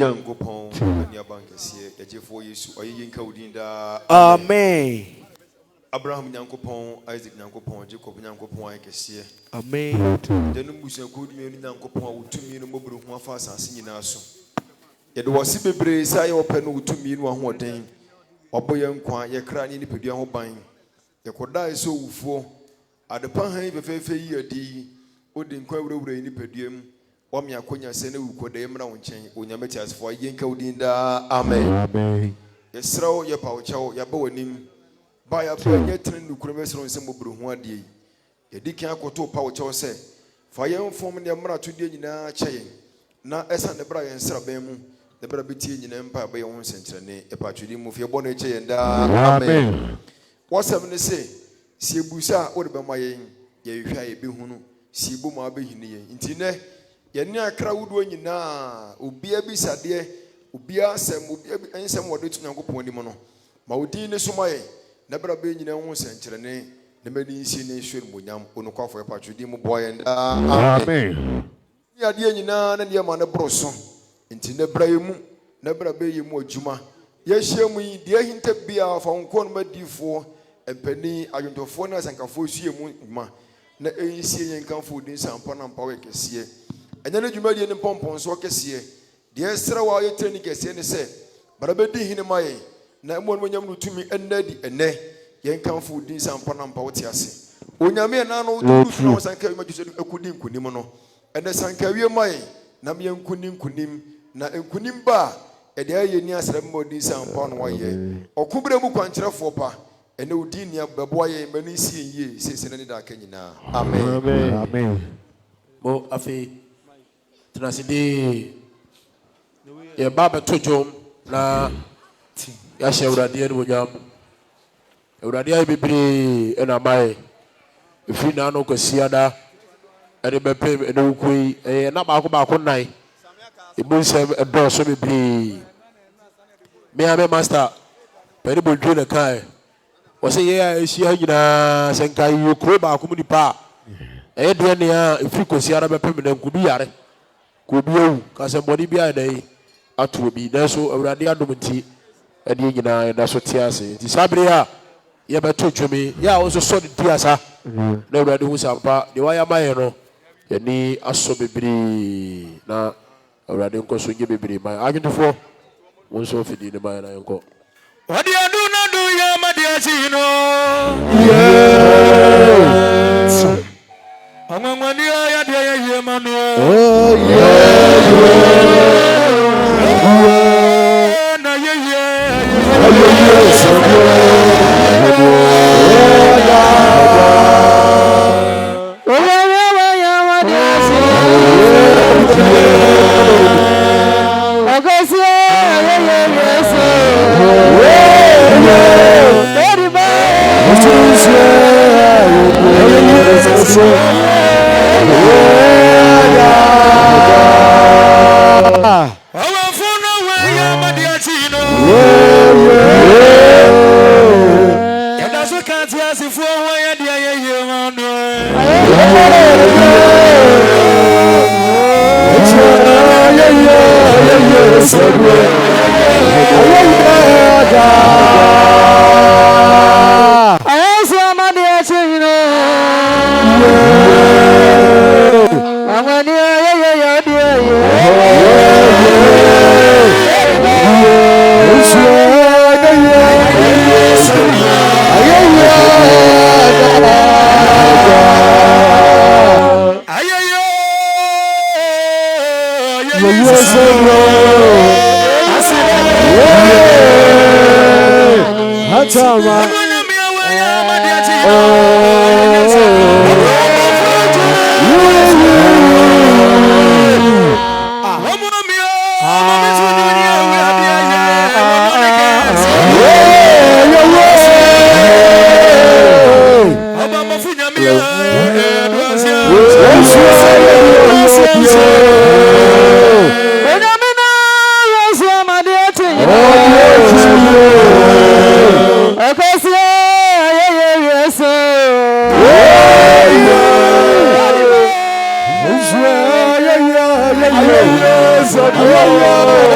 Yankopon ania bankesie yagefo Yesu oyinka udinda Amen. Abraham Yankopon, Isaac Yankopon, Jacob Yankopon ankesie. Amen. Denu busia ko dumi ni Yankopon utumi no mobru ho afa asase nyina so. Yede wose bebre sai ope no utumi no ahoden. Oboye nkwa ye kra ni nipadua ho ban. Ye koda eso wufuo. Adepa han befefe yi adi. Odi nkwa wurawura ni nipadua mu. Wami akonya se na wukoda ye mra wo nchen onyame ti asefo yenka udinda amen. Amen. Yesrawo ye pawchawo ya ba wanim ba ya fa nye tren nukuromesro nsem bobru ho ade ye dikan akoto pawchawo se fa ye mfom ne mra to de nyina kye na esa ne bra ye nsra ban mu ne bra betie nyina mpa ba ye ho sentrene e patwudi mu fie bone kye nda amen. Wasam ne se si ebusa o de ba mayen ye hwa ye behunu si bo ma behini ye ntine ye ne akra wudo nyina obia bisade obia asem obia ensem wode tu Nyankopon ni mo no ma odin ne somaye na bra be nyina ho senkyerene ne madi nsi ne hwere monyam onukwafo epatwedi mu boye nda amen. Ya de nyina na ne ma ne broso nti ne bra yemu na bra be yemu adwuma ye hyemu yi de ahinta bia fa onko no madifo empani adwontofo na sankafo suemu ma na ensi yenkanfo odin sampa na mpa we kese enya ne dwuma de ne pompon so kese de esra wa ye treni kese ne se barabedi hine maye na mo no nyam no tumi ennadi enne yenkanfo odin sampa na mpa wote ase onyame na no du no sanka wi majuso akudi nkunim no enne sanka wi maye na me nkunim na nkunim ba ede aye ni asra mo odin sampa no waye okubre mu kwankyerefo pa ene odin ni ababo ye mani sie yie sese ne da kanyina amen Amen. Mo afi trasidi ye baba tojom na ya shewrade no nyam ewrade ay bibiri ena mai ifi na no kwasiada ede bepem ene ukui na ba ko nai ibunse edo so bibiri me ame master pere bodwe na kai wose ye a esi anyina senkai yokro ba ko mu dipa de ne a ifi kwasiada bepem na nkubi yare ko bi ewu ka se body bi adai atu bi na so ewrade adom nti ade nyina da so tiase ti sabre a ye beto twemi ya wo so so de tiasa na ewrade hu sampa de waya maye no ye ni aso bebiri na ewrade nko so nye bebiri mai agentofo won so fidi ne mai na nko wadi adu na du ya madiasi no yeah amangwani ya de ye manu oh yeah na ye Yeah.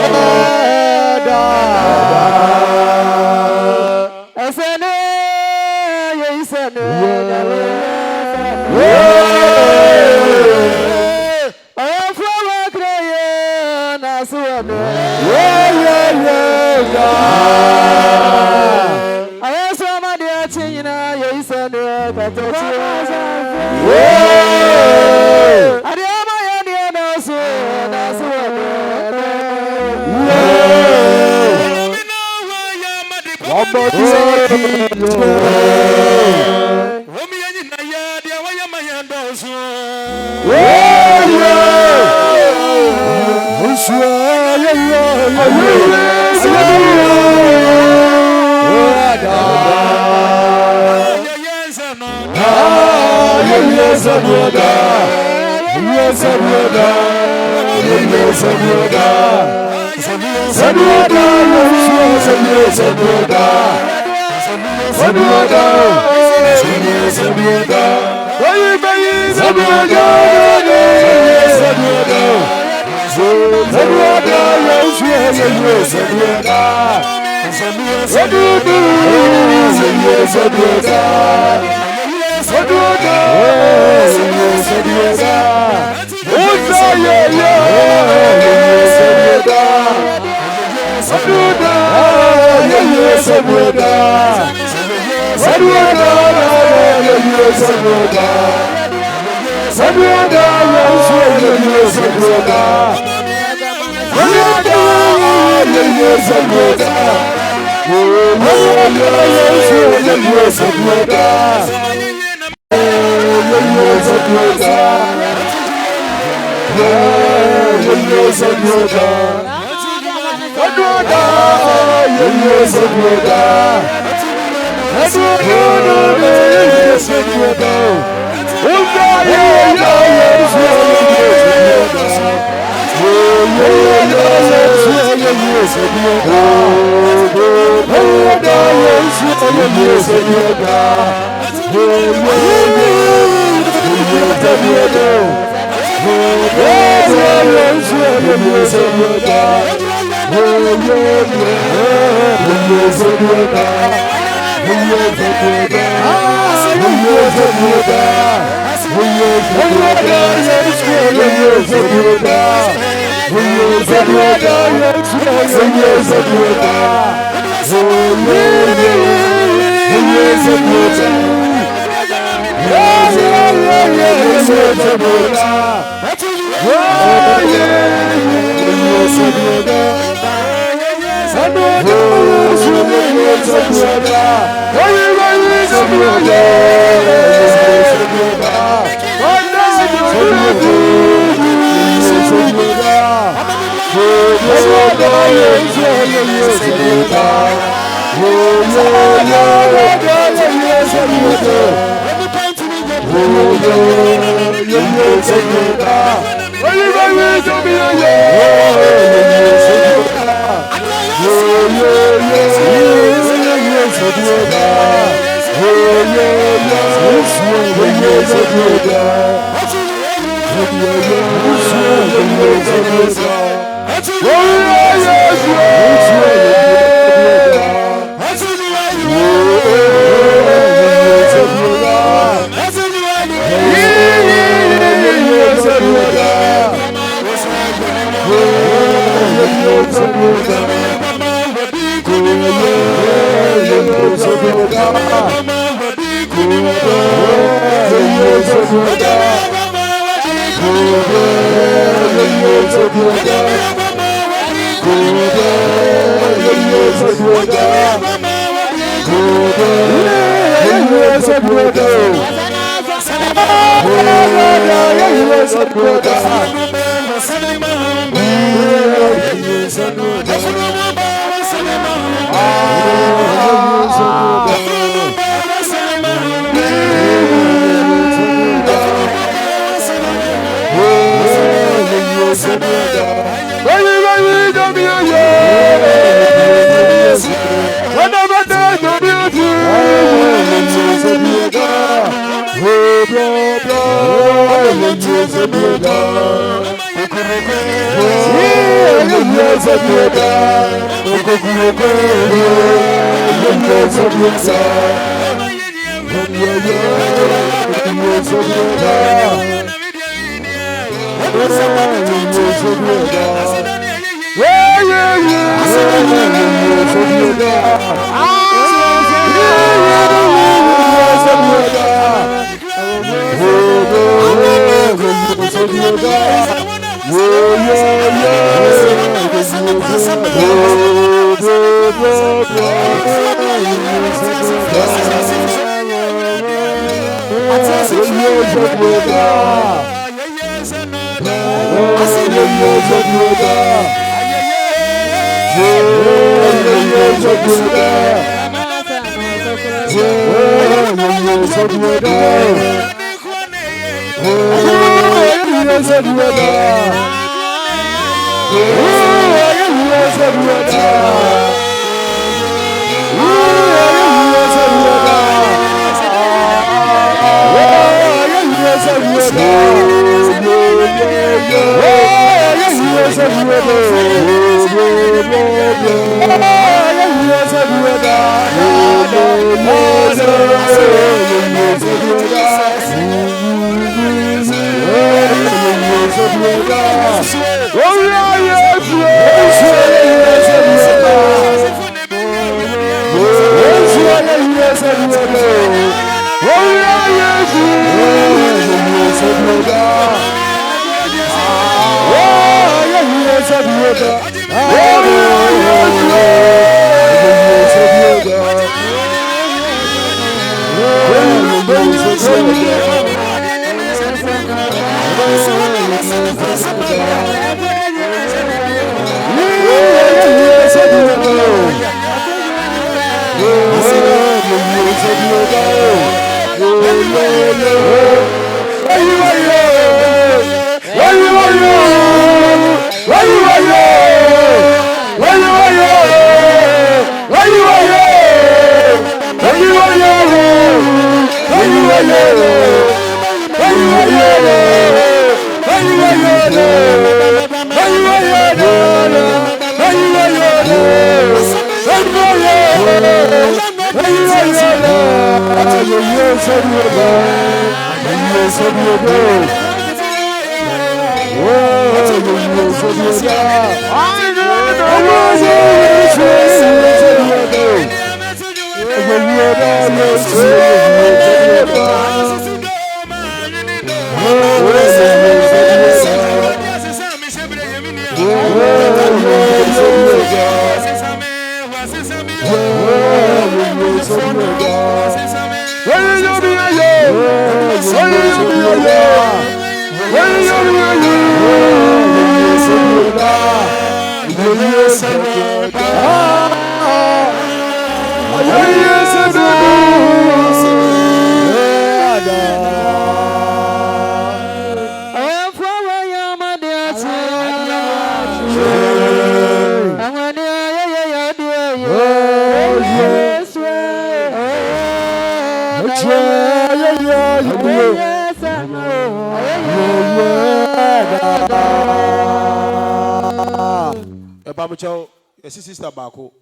Sister Bako,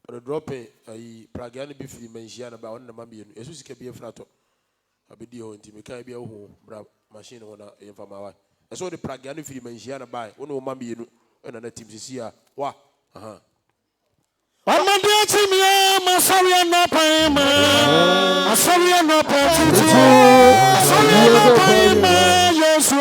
or drop a Pragiani before you mention about the Mammy, as you can be a frato. I be the old team, can't be a home, machine on a from my wife. I saw the Pragiani for you mention by one of Mammy and another team this year. What? I'm not dancing, I'm sorry, I'm not paying, I'm sorry, I'm not paying, yes,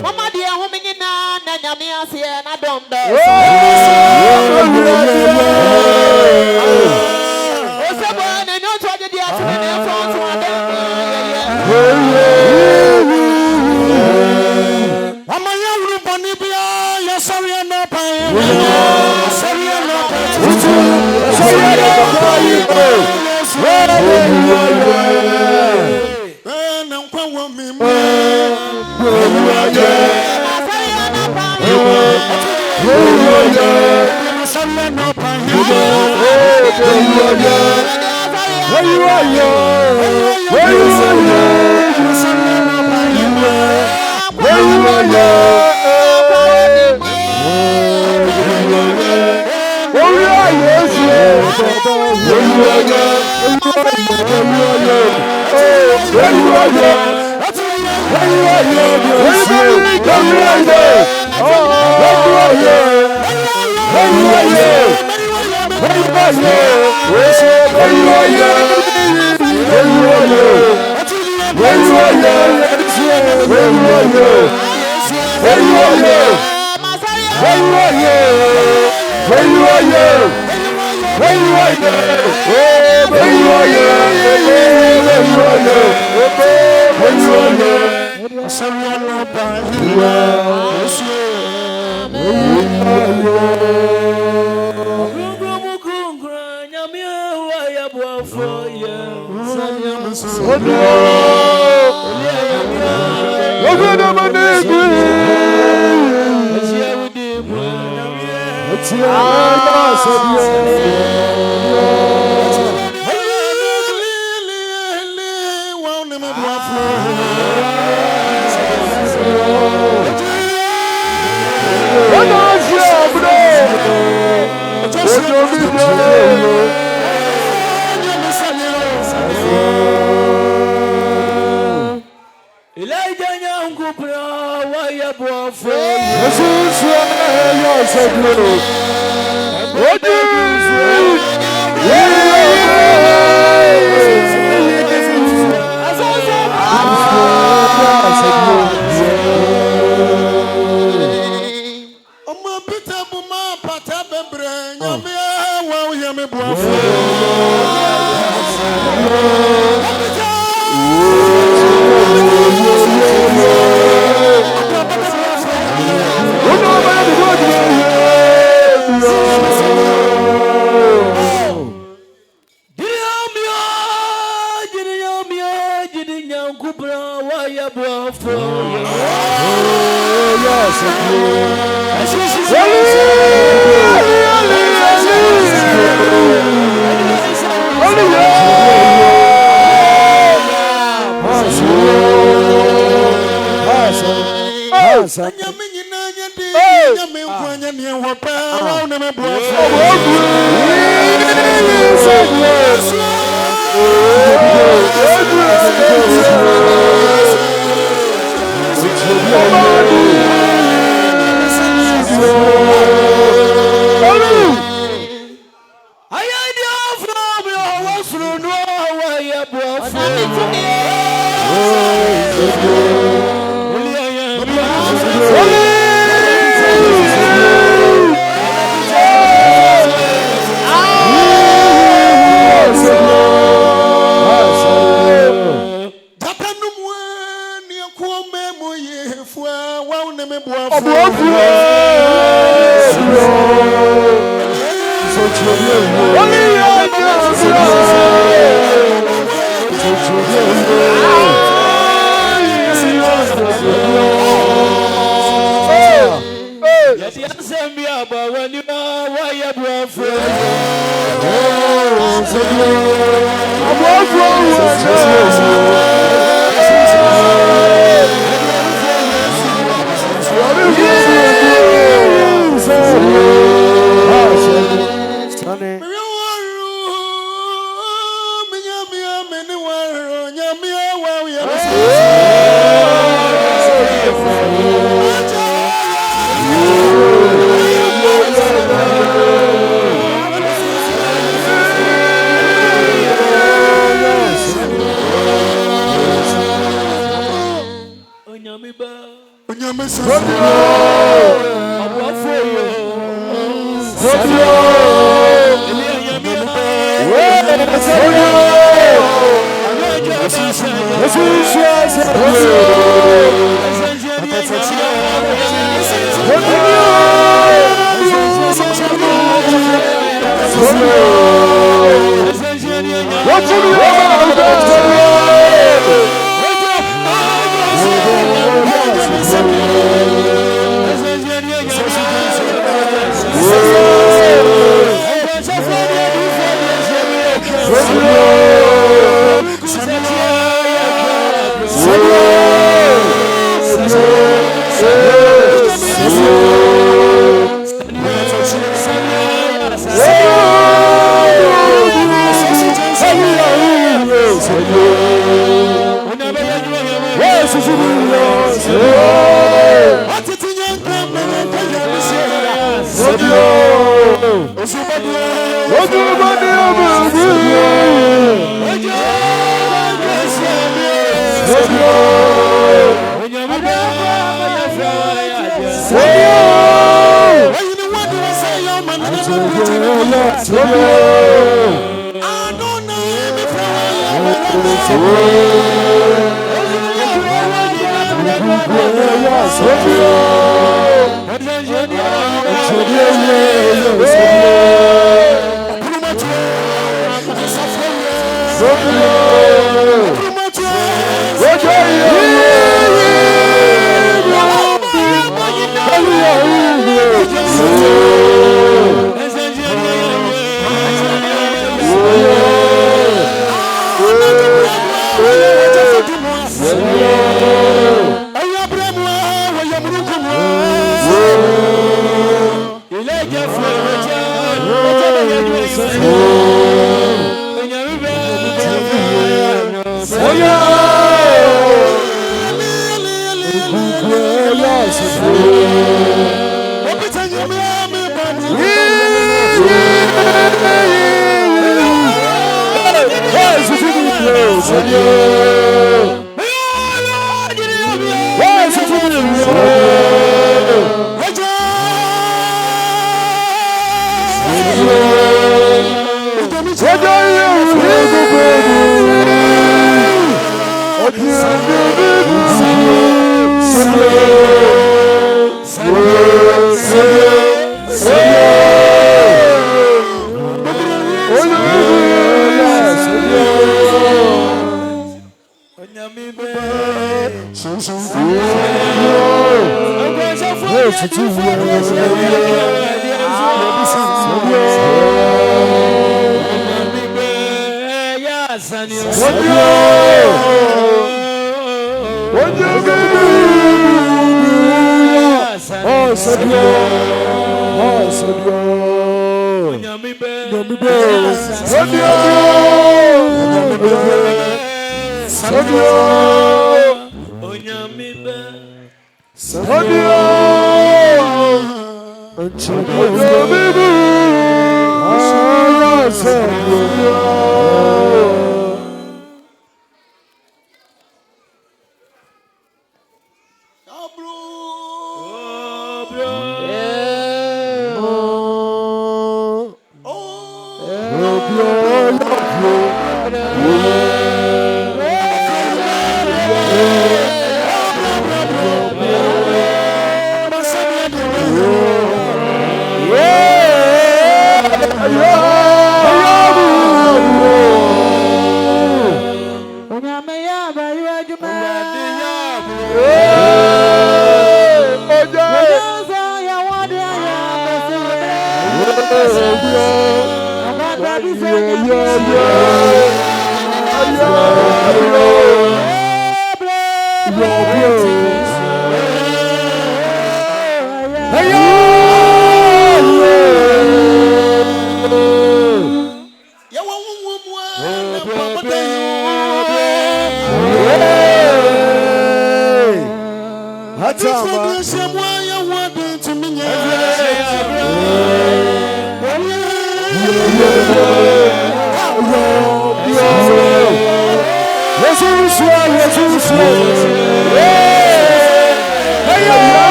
Mama dear woman in Nanyamia, and I don't know.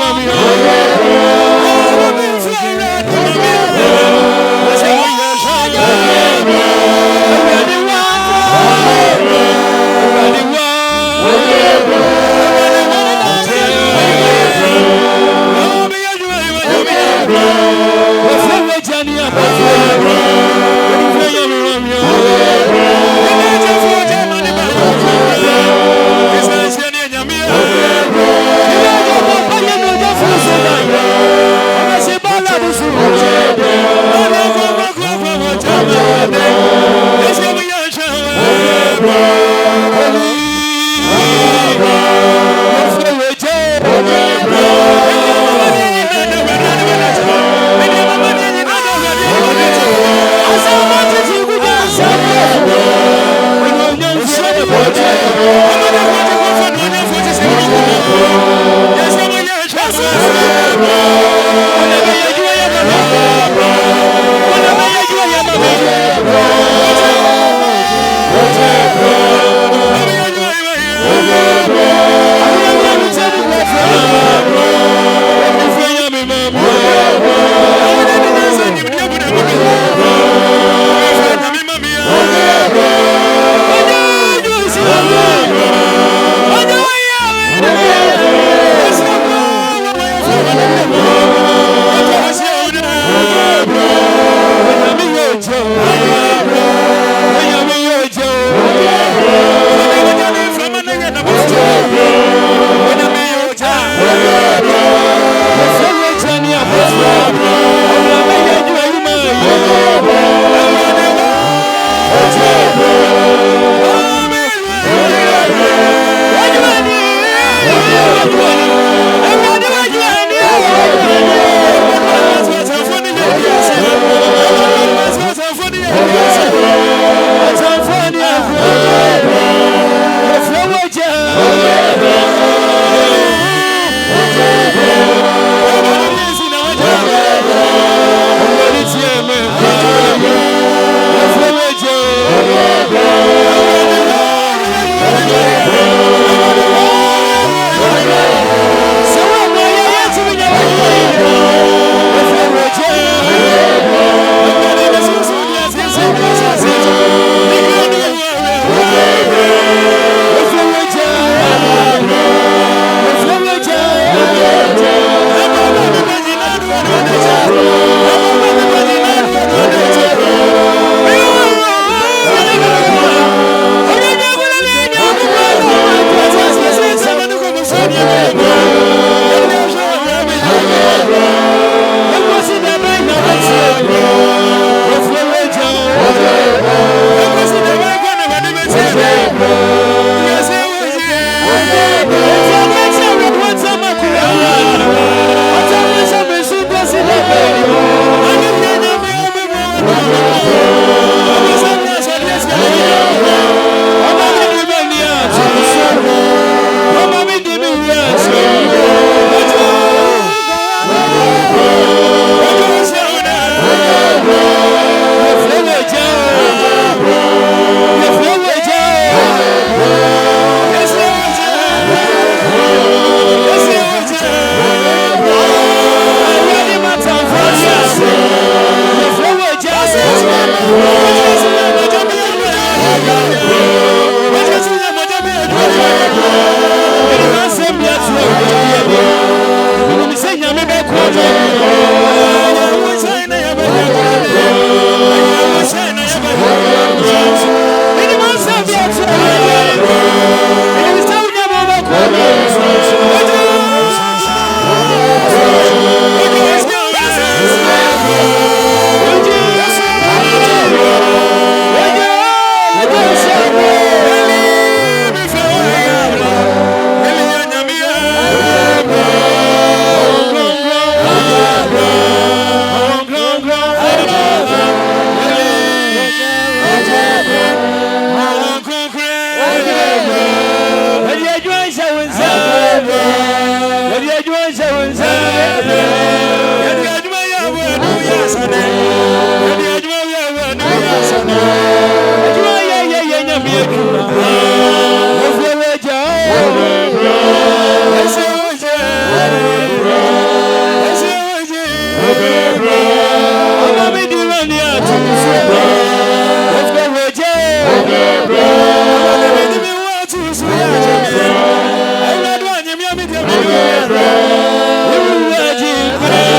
Mami. Thank you.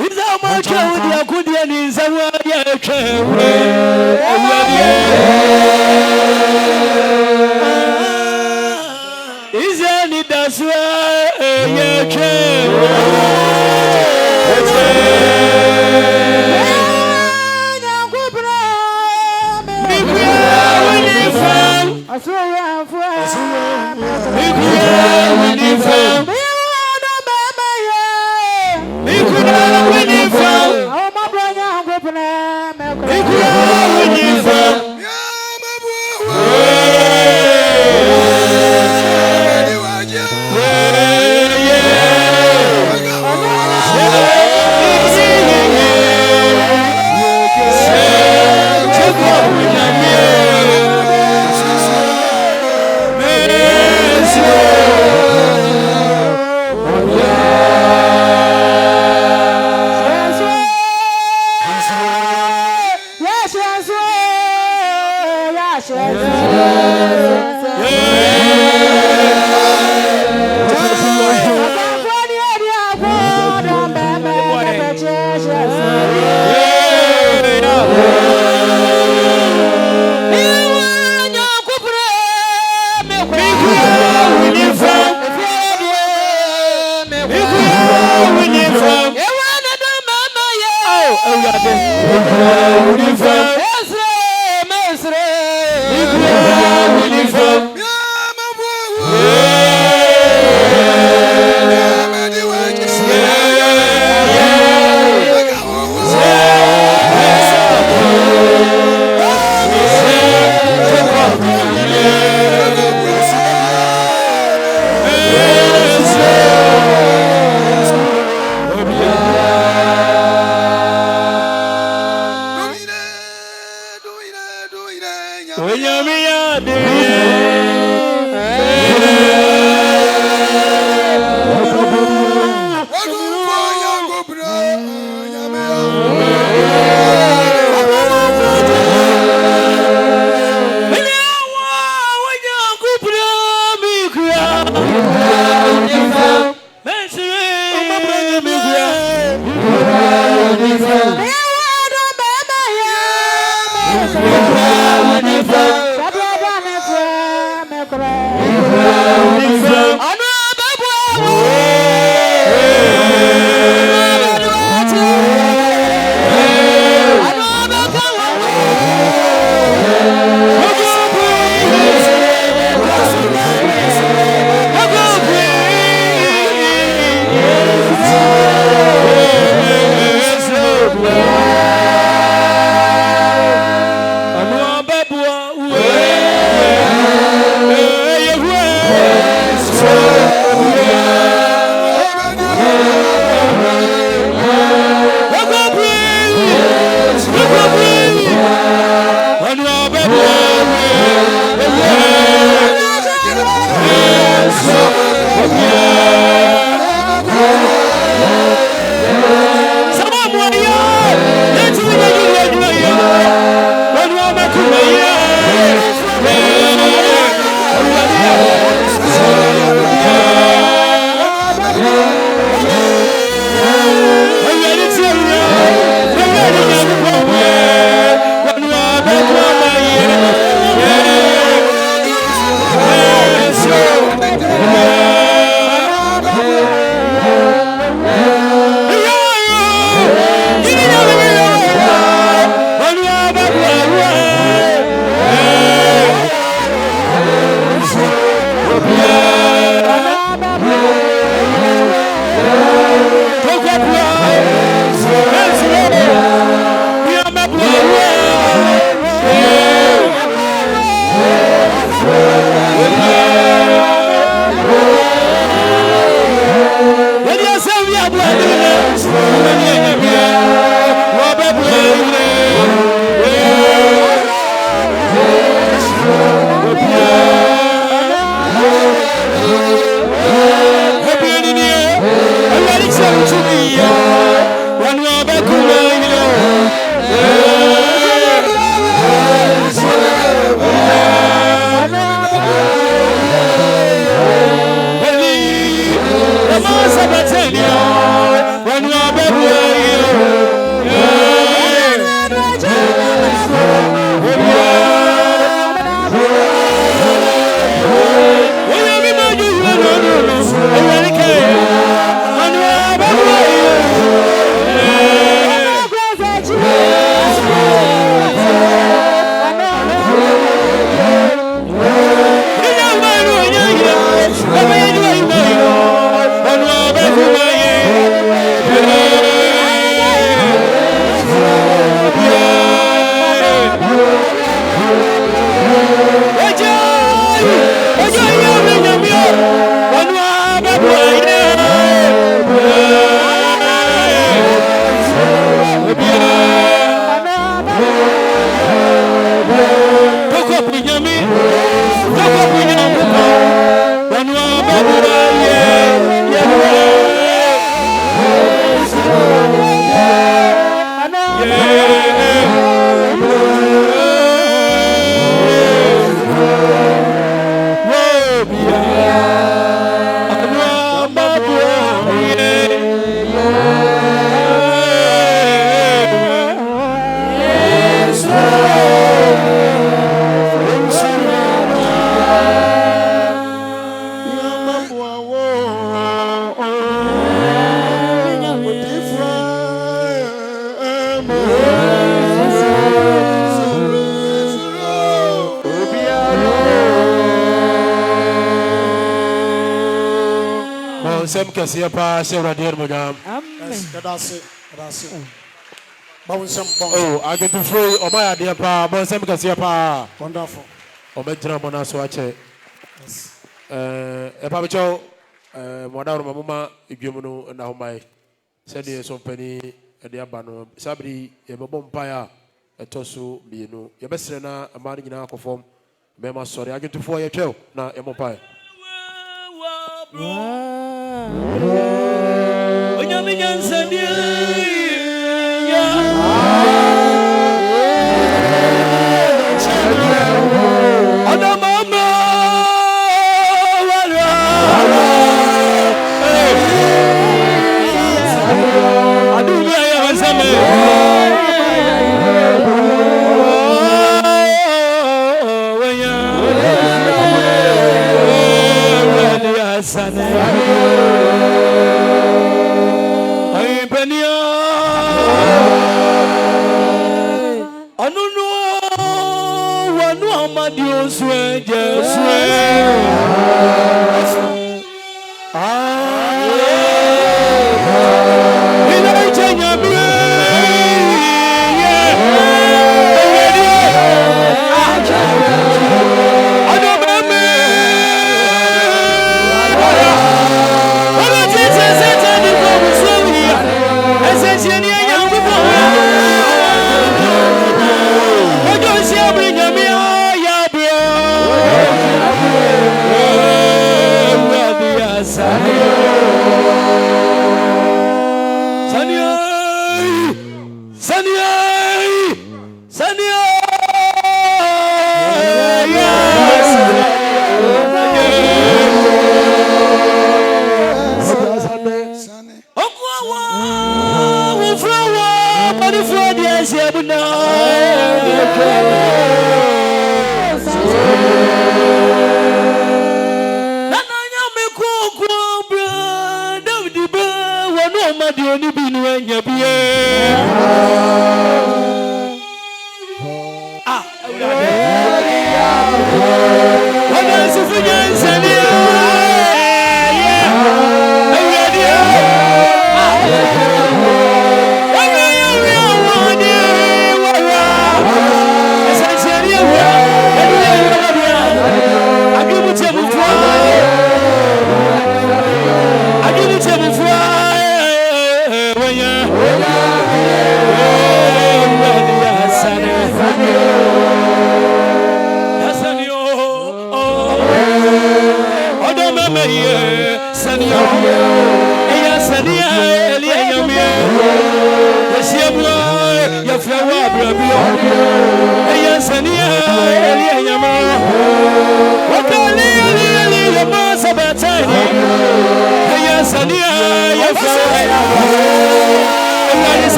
Is that much? So Bonsem Cassia Pa, Sarah Dear Madame. That's it. Bonsem. Oh, I get to free. Oh, my dear Pa, Bonsem Cassia Pa. Wonderful. Ometra Mona Swache. A Papacho, Madame Mamma, Igumuno, and now my said yes of penny at the Abano, Sabri, a Bompire, a Tosu, Bino, your best a man in our form. Mema, sorry, I get to 4 years old now, a mopile.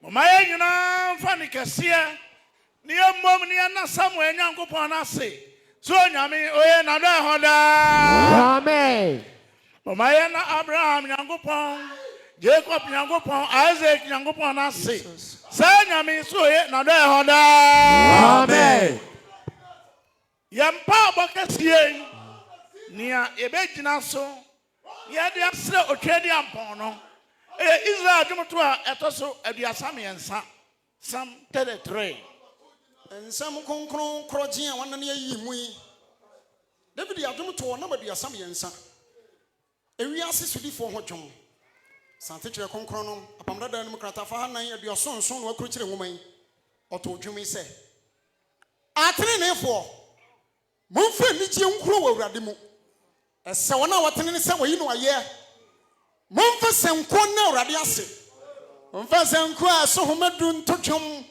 Mama nyina mfani kɛseɛ ne mmom ne na Samuel Nyankopɔn ase so nyame oye na do hoda Amen. Mama na Abraham Nyankopɔn Jacob Nyankopɔn Isaac Nyankopɔn ase sa nyame so oye na do hoda Amen. Yampa bɔkɛseɛ nia ebegyina so yɛde asrɛ otwadi ampɔn no Israel dwomto a etoso aduasa miɛnsa Psalm 33 nsɛm konkron krɔgye a wɔn ne ayi mu yi David adwomto na aduasa miɛnsa ewiase sodifoɔ ho dwom sante kyerɛ konkron no apamdada no krata fa hanan aduaso nson no akro kyerɛ nwoma yi ɔto dwom yi sɛ atenenefoɔ momfa nigye nkuro wɔ Awurade mu ɛsɛ wɔn a wɔtene ne sɛ wɔyi no ayɛ momfa sɛnko na Awurade ase momfa sɛnko a so homadu nto dwom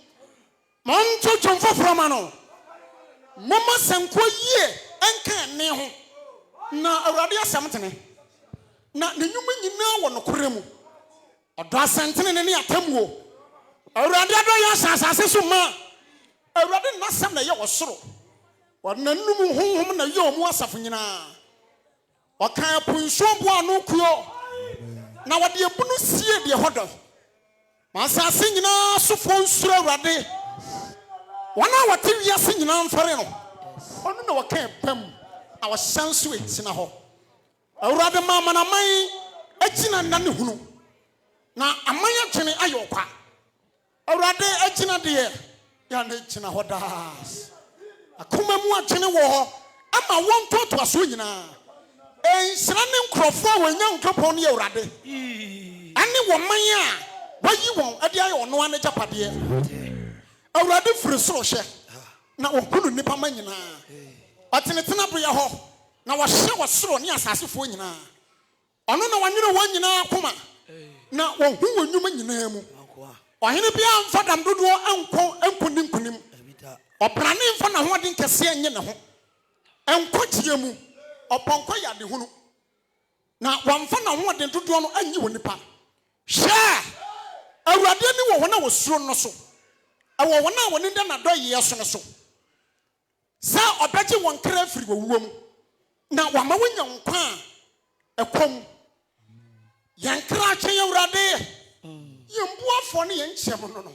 monto dwom foforɔ ma no momma sɛnko yie ɛnka ne ho na Awurade asɛm tene na ne nnwuma nyinaa wɔ nokore mu ɔdɔ asɛntene ne atamuo Awurade adɔ yɛ asase so ma Awurade nasɛm na yɛ wɔ soro wɔnanum honhom na yɛ ɔmo asafo nyinaa ɔka apunsuo boa no kuo na wɔde ebunu sie deɛ hɔdɔ ma asase nyinaa sofo nsuro Awurade wɔn a wɔte wiase nyinaa mfare no ɔno na wɔka pam na wɔhyɛ nso egyina hɔ Awurade ma amanaman agyina nna ne hunu na aman atwene ayɛ ɔkwa Awurade agyina deɛ yɛ na agyina hɔ daa akoma mu atwene wɔ hɔ ama wɔn totoa so nyinaa enhyira ne nkrɔfo a wɔnya nkropɔn ne Awurade ane wɔn man a wɔyi wɔn ade ayɛ ɔno ane gyapadeɛ Awurade firi soro hwɛ na ɔhunu nipa ma nyinaa ɔtenetena bere hɔ na wɔhyɛ wɔ soro ne asasefoɔ nyinaa ɔno na wɔnwene wɔn nyinaa koma na wɔn hu wɔn nnwuma nyinaa mu ɔhene bia mfa dam dodoɔ anko ne nkunim ɔprane mfa na hoɔden kɛseɛ nye ne ho ɛnkɔkyie mu ɔpɔnkɔ yɛ adehunu na wɔmfa na hoɔden dodoɔ no anyi wɔ nipa hwɛ Awurade ni wɔ wɔn a wɔsuro no so ɛwɔ wɔn a wɔn nda nadɔyɛ so no so sɛ ɔbɛgye wɔn kra firi wɔwuo mu na wɔama wɔnya nkwa a ɛkɔm yɛn kra twɛn Awurade yɛn buafo ne yɛn kyɛm no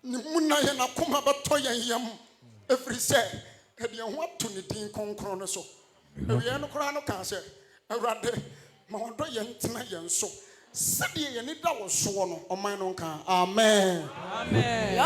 ne mu na yɛn akoma bɛtɔ yɛn yam ɛfiri sɛ ɛde ho ato ne din konkron no so ɛwia no koraa no kaa sɛ Awurade ma wɔdɔ yɛn tena yɛn so sɛdeɛ yɛn da wɔ soɔ no ɔman no nka amen Amen.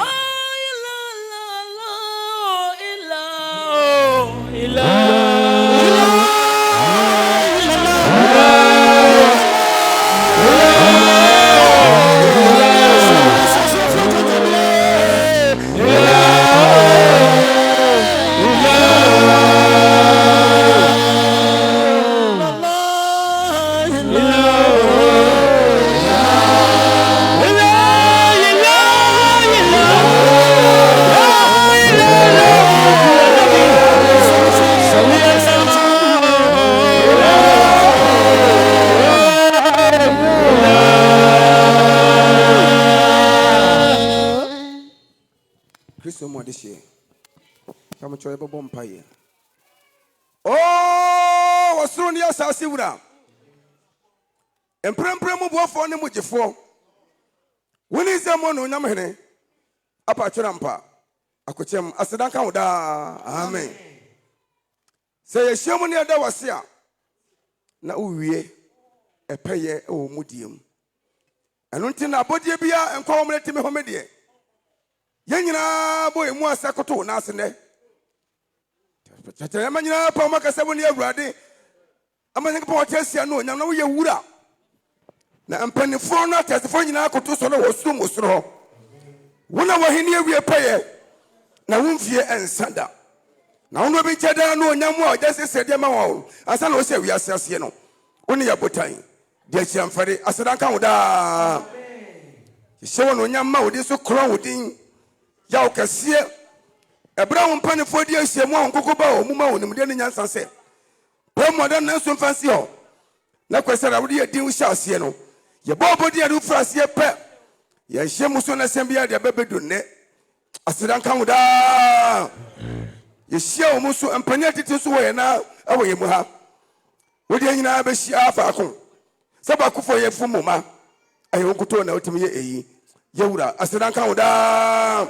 Oh, was soon the assassin. And Prem for the Mujifo. When is the mono Namene? Apachurampa. Akuchem Asadanka da. Amen. Say a shaman ya dawasia. Na uye a paye o mudium. And until Abodibia and call me to me homedie. Yanyina boy mua sakoto nasene. Chamanya Pomaka 7 year brady. Among Portesia no, now you would up. Now I'm penny for not as the phone to solo was soon was raw. One hour he near we a payer. Now won't fear and sanda. Now no be cheddar no more, just said Yamao. As I know, say we are Sassiano. Only a botai. Dear Chamfari, Asadanka da. Show no Yamao, this so crowding. Yauka see. A brown penny for dear Siamon Cocoba, Muma, and Mudan Sunset. Poor modern Nelson Fancio. Na kwesa rawdi edi usha ase no. Ye bobo di adu frase pɛ. ya shemu so na sembia de bebedu ne asidan kan da ye hia wo so empanya tete so wo ye na awoye mu ha wo de nyina be hia afa ko saba kufo ye fumu ma ayo nkuto na otimi ye eyi yewura asidan kan da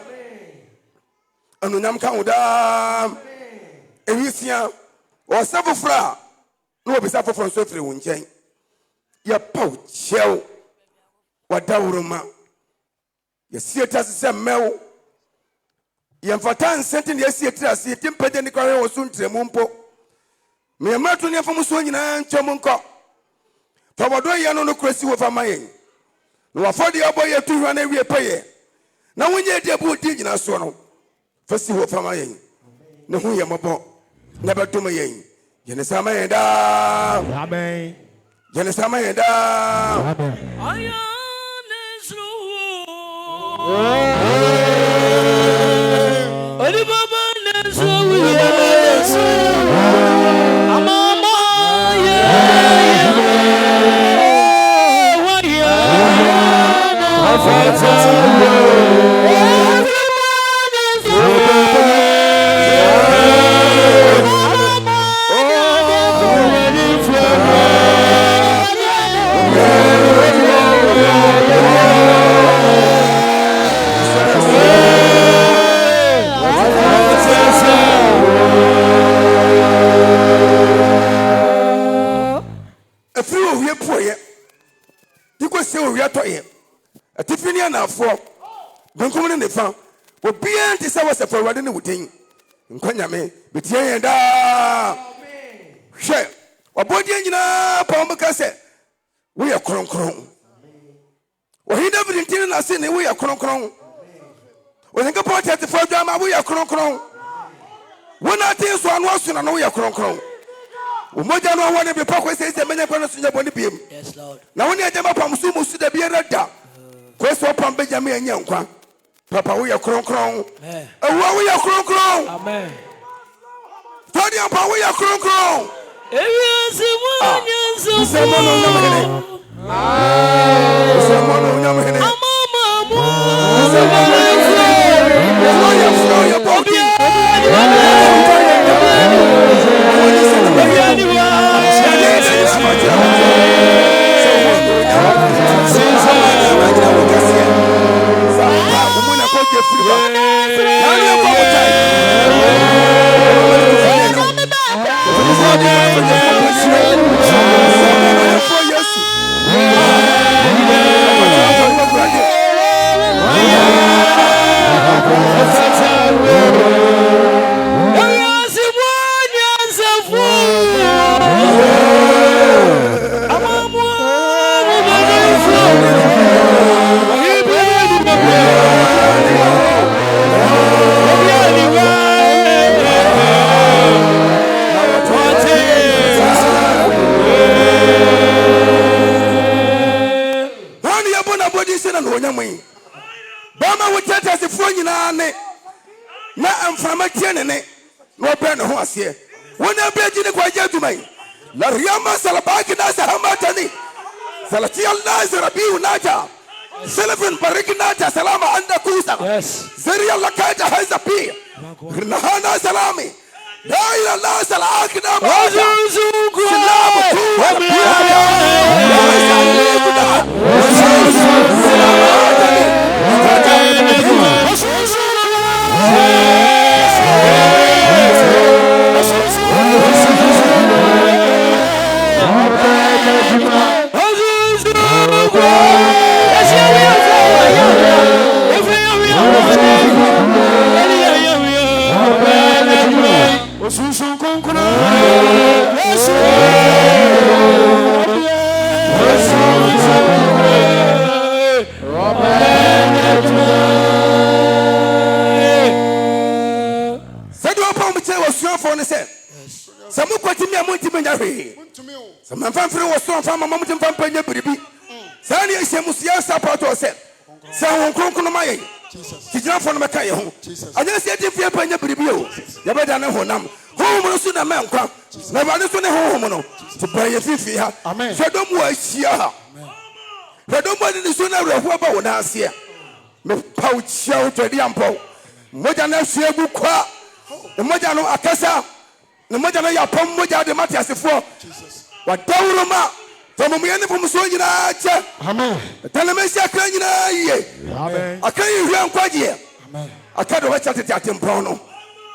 anu nyam kan da ewisia o sabofra no obisa foforo so firi wo nchen ya pau cheo wadawruma ya sieta se mew ya mfatan sente ne sieta se timpede ni kwawe wosu ntremu mpo me mato ne famu so nyina nchom nko fa bodo ye no kresi wo fama yen no afode aboye tuhwa na wie peye na wonye de bu di nyina so no fasi wo fama yen ne hu ye mobo na beto me yen ye ne sama yen da amen ye ne sama yen da amen Ali Baba Nesu Amama for Bunkum in the farm. But beyond this, I was a forward in the wooden. Nkwanyame, but ye and share. Or body in Pomacase. We are cron. Well, he never intended us in we are cron. When I go at the first drama, we are cron. When I think so, I know we are cron. Umoja no one be pakwe says the many parents in the body beam. Yes, Lord. Now when you jump up Musumu to the beer da. Question upon Benjamin and Yankwa. Papa, we are cron. And what we are cron. Amen. Tony upon we are cron. Bama would tell us if one na amfama tiene no ben ho ase wona be gine kwa jatu mai la riyama salabaki na sahamatani salatial nazira bi unaja Silvan Barikinata Salama anda kusa Zeria Lakata has a pea Nahana Salami Daila La Salakina Some family was so from a moment in Pampania, Sani is a Musia Sapato said, San Conconamay, Tijan from Macayo. I just said if you're Panya Bribio, you better know Honam, home will soon a man come, never soon a home to pay a fee. Amen. So don't worry, Sia. But don't want the sooner of what about us here. me pauchia to di ampo moja na suegu kwa moja no akasa ne moja na yapom moja de matiasefo wadawroma tomo yene fom so nyina che amen telemesi akra nyina ye amen akai hwe nkwaje amen akado wacha tete atempon no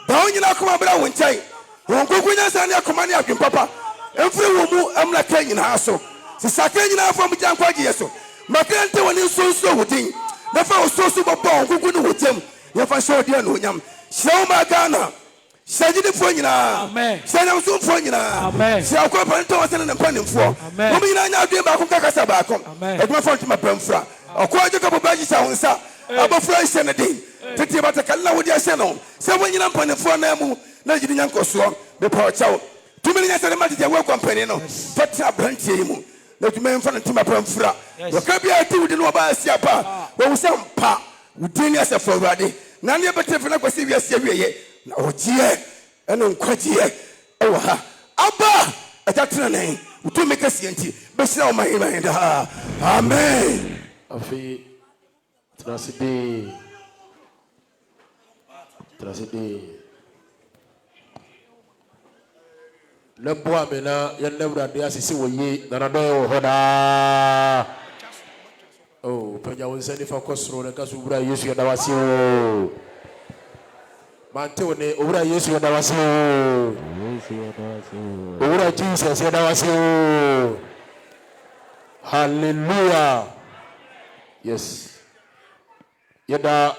dawo nyina akoma bra wo nchai won kokunya sa ne akoma ne adwen papa emfre wo mu amla ka nyina so sisaka nyina fom gya nkwaje yeso makrante woni so hudin na fa so bobo koku ne hotem ye fa so dia no nyam shew magana Sajidi Fonina, Amen. Sanam Sum Fonina, Amen. Siako Panto was in the Panimfo, Momina Nadia Bakuka Sabacom, at my front to my Pemfra, or quite a couple of badges on Sa, above French and a day, Titi Batacala with your salon, 7 years upon the phone, Najian Cosso, the power chow. 2 minutes at the Matia work company, no, but a branch, not men from my Pemfra. The Cabia to the Nova Siapa, where was some pa, with genius of already. None of the Tefana was serious. Ojie eno nkwaje ewa ha aba atatena nen uto make asienti besira o mahima nda amen afi trasidi lebo amena yelewra de asisi woyi na do hoda oh penya wonsani fa kosro na kasu bura yesu ya dawasi o Mantone ura Yesu ya dawasi ura Jesus ya dawasi hallelujah yes yada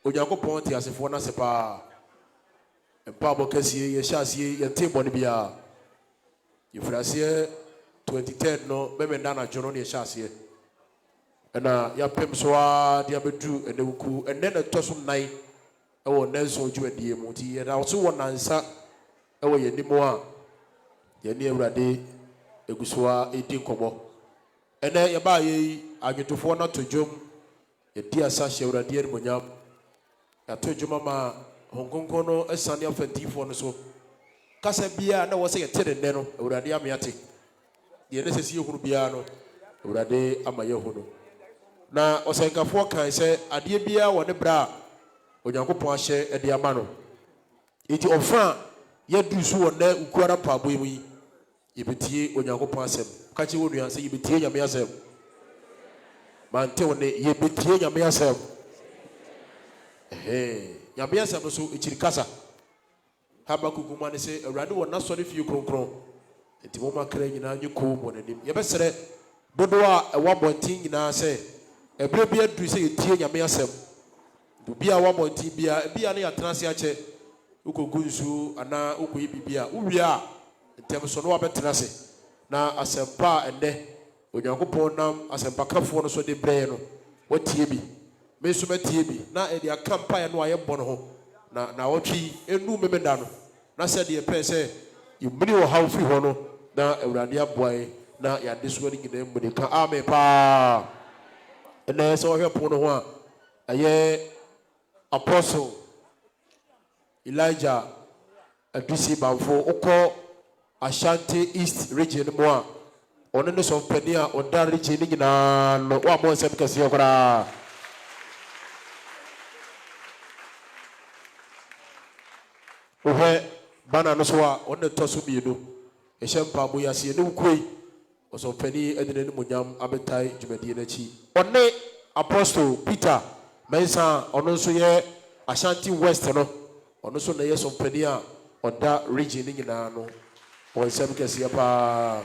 Onyankopɔn te asefo na sepa empa bokasie ye hyasie ye table ne bia yefrasie 2010 no bemenda na jono ne hyasie na ya pem so a dia bedu enewuku enne na tosum nai ewo nenso juadie mu ti ye na so wonansa ewo ye nimo a ye ne awurade egusoa edi nkobo ene ye ba ye adwetofo na tojom ye di asa hye awurade eri monyam ya tojoma ma honkonko no esane afantifo no so kasa bia na wo se ye tere ne no awurade amiate ye ne sesi ehuru bia no awurade amaye hunu na osenkafo kan se ade bia wo ne bra Onyankopɔn ahye ede ama no enti ofra ye dusu wo na ukuara pabo yi yebetie Onyankopɔn asem ka che wonu anse yebetie nyame asem mante wo ne yebetie nyame asem nyame asem so ekiri kasa Habakuku ma ne se awurade wo na so ne fie kronkron enti mo makra nyina nyiko mo nanim yebesere dodo a ewa bontin nyina se ebre bia du se yetie nyame asem bia wa monti bia ne atrase ache ukogunsu ana ukoyi bibia uwia ntem so no wabetrase na asempa ende Onyankopɔn nam asempa kafo no so de brɛ no watie bi me so matie bi na e dia campaign no aye bɔ no ho na wotwi enu memenda no na sɛ de pɛ sɛ imri wo hawo fi ho no na awurade aboae na ya de so ani nyina mu de ka amen pa ene sɛ wo hwɛ po no ho a aye Apostle Elijah Adusi Bamfo Oko Ashanti East region mo a ono ne so mpani a oda region ni nyina no wa mo nsem kase okra ohe bana no so a ono to so bienu ehye mpa bo yase ne ukoi oso mpani edine ne munyam abetai dwumadi na chi one Apostle Peter Mensa ono so ye Ashanti West no ono so na ye so mpani a oda region ni nyina no wonsem kase pa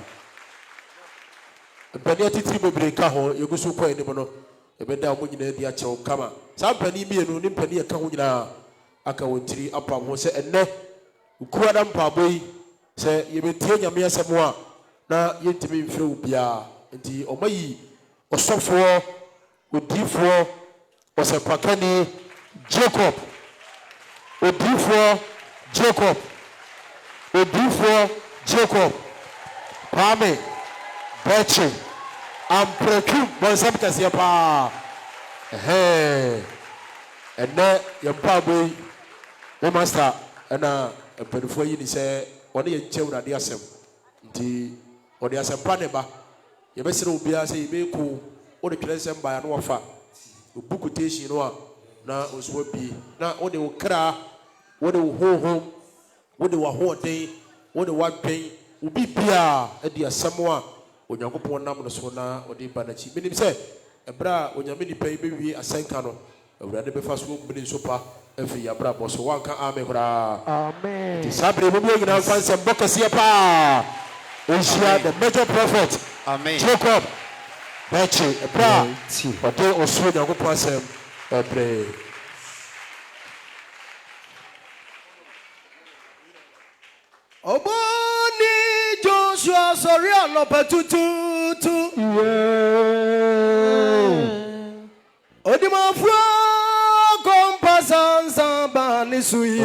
mpani atitiri bebre ka ho yegusu kwa enim no ebeda mo nyina di achew kama sa mpani mienu ni mpani ka ho nyina aka wontiri apam ho se enne ukuwa da mpabo yi se yebetie nyame asem a na yentimi mfire ubia nti omayi osofo odifo osepakani Jacob odifo Jacob Pame Beche Ampreku bonsam kase pa enne yempa boy o master na mpedufo yi ni se wona ye nche urade asem nti odi asem pa ne ba ye besere obi ase ye be ko o de twere sem ba ya no wafa buku quotation no a na oswo bi na wo de wo kra wo de wo honhom wo de wo hoden wo de wadwen wo bibia e de asɛm a onyankopɔn nam no so na wo de ba na chi menim sɛ ebra onyame nipa yi bewie asenka no awurade befa so mbini so pa afi yabra bɔ so wanka amen kora amen sabre mu bi nyina fa nsɛm bɔkɛseɛ pa onhyia the major prophet amen Jacob Bachi ebra ɔde ɔsoro nyankopɔn asɛm ɛbrɛ Oboni Joshua sorry alopa tututu Odimafra kompasan sambani suye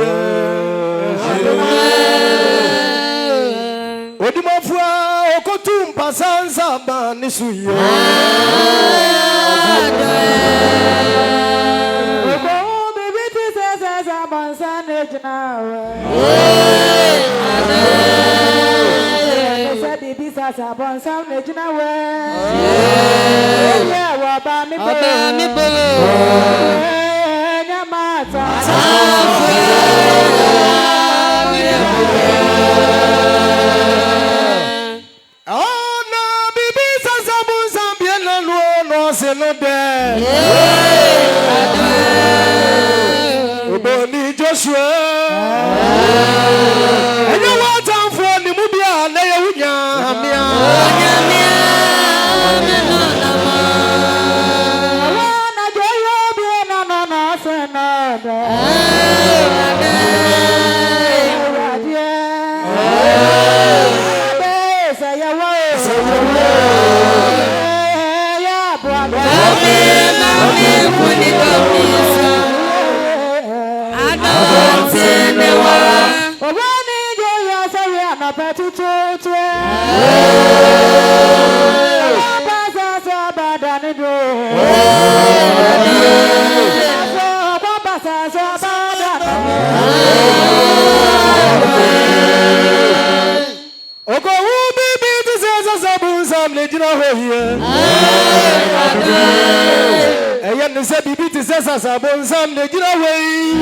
Odimafra okotum pasan sambani suye Obo baby tisa sabansan ejnawe Sabon sam nejina we yeah wa ba mi be nyamata oh no bibi sabon sam bien no se no de Oboni Joshua enyo wa tanfo ni mu bia na ye wunya amia na joyo bi na se na de Say bibi ti sesa sabon sam de gira wey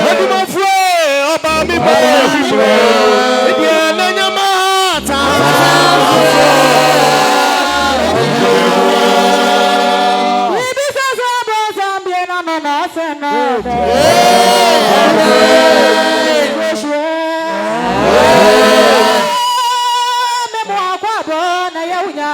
Wadi mo fwe oba mi ba Bibi na nyama ta Bibi sesa sabon sam bien na se na me mo akwa bo na ya unya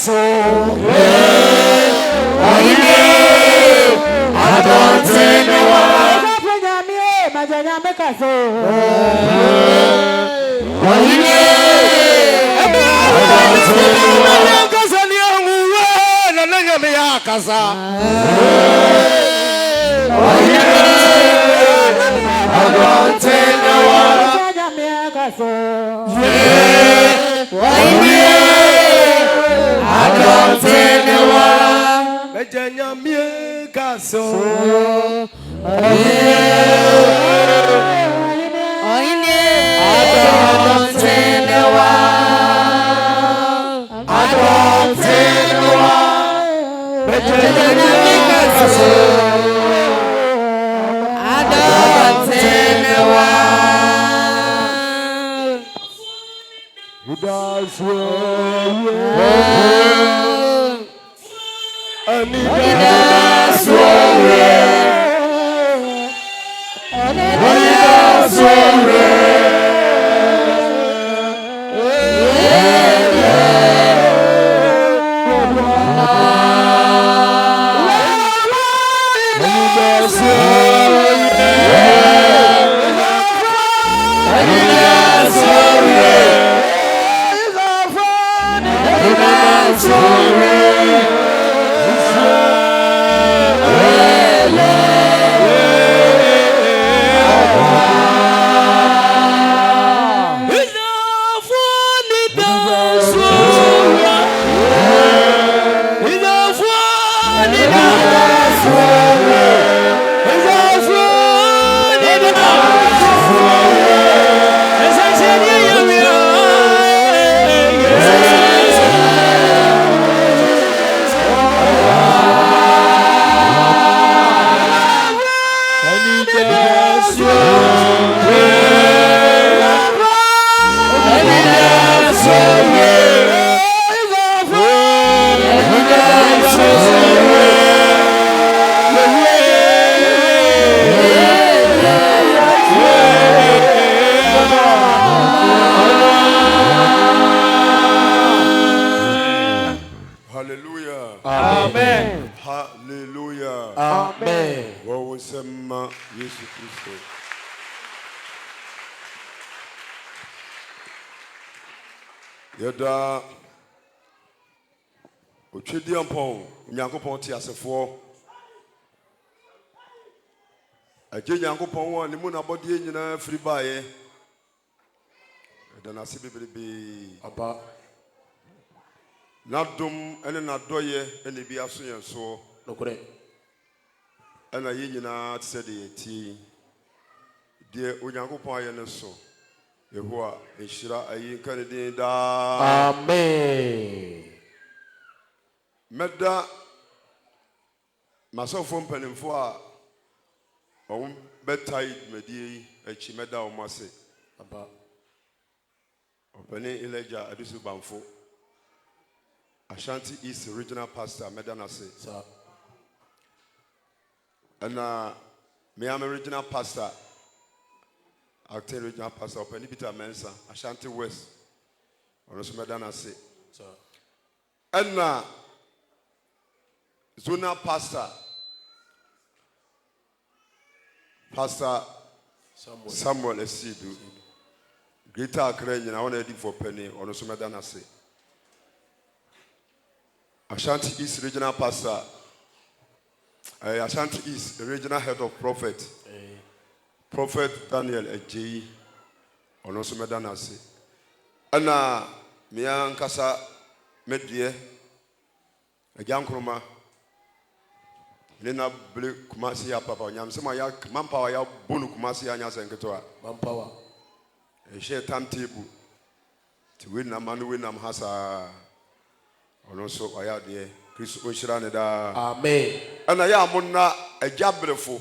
So I don't say no Bonsema Yesu Kristo. Yada Ochidi ampon Nyankopɔn ti asefo. Agye Nyankopɔn wɔ ne mu na bɔde nyina firi baaye. Yada na se bebrebe. Aba. Nadom ene nadoye ene bi aso yɛn so. Nokore. Ena yi nyina te sɛ de yɛti. De Onyankopɔn ayɛ ne so. Yehowa enhyira ayi nka ne din daa. Amen. Meda masɔfo mpanimfo a ɔmo bɛtae dwumadie yi akyi meda ɔmo ase. Aba. Ɔpɛne Elijah Adusu Bamfo. Ashanti East Regional Pastor meda nase. Sa. Ɛna Miami Regional Pastor. Acting Regional Pastor Ɔpɛne Peter Mensa. Ashanti West. Ɔno so meda nase. Sa. Ɛna Zonal Pastor Samuel Esidu. Greater Accra nyina wona edi for penny ɔno so meda nase. Ashanti East Regional Pastor Ashanti East Regional Head of Prophet Prophet Daniel Ejeyi ɔno so meda nase. Ɛna mea nkasa medie Ajankroma Nena ble kumasi ya papa nyamsema ya manpower ya bonu kumasi ya nyasa nketoa Manpower. Share timetable to win na manu win am hasa ono so aya de Kristo onhyira ne da. Amen. Ana ya monna ajabrefo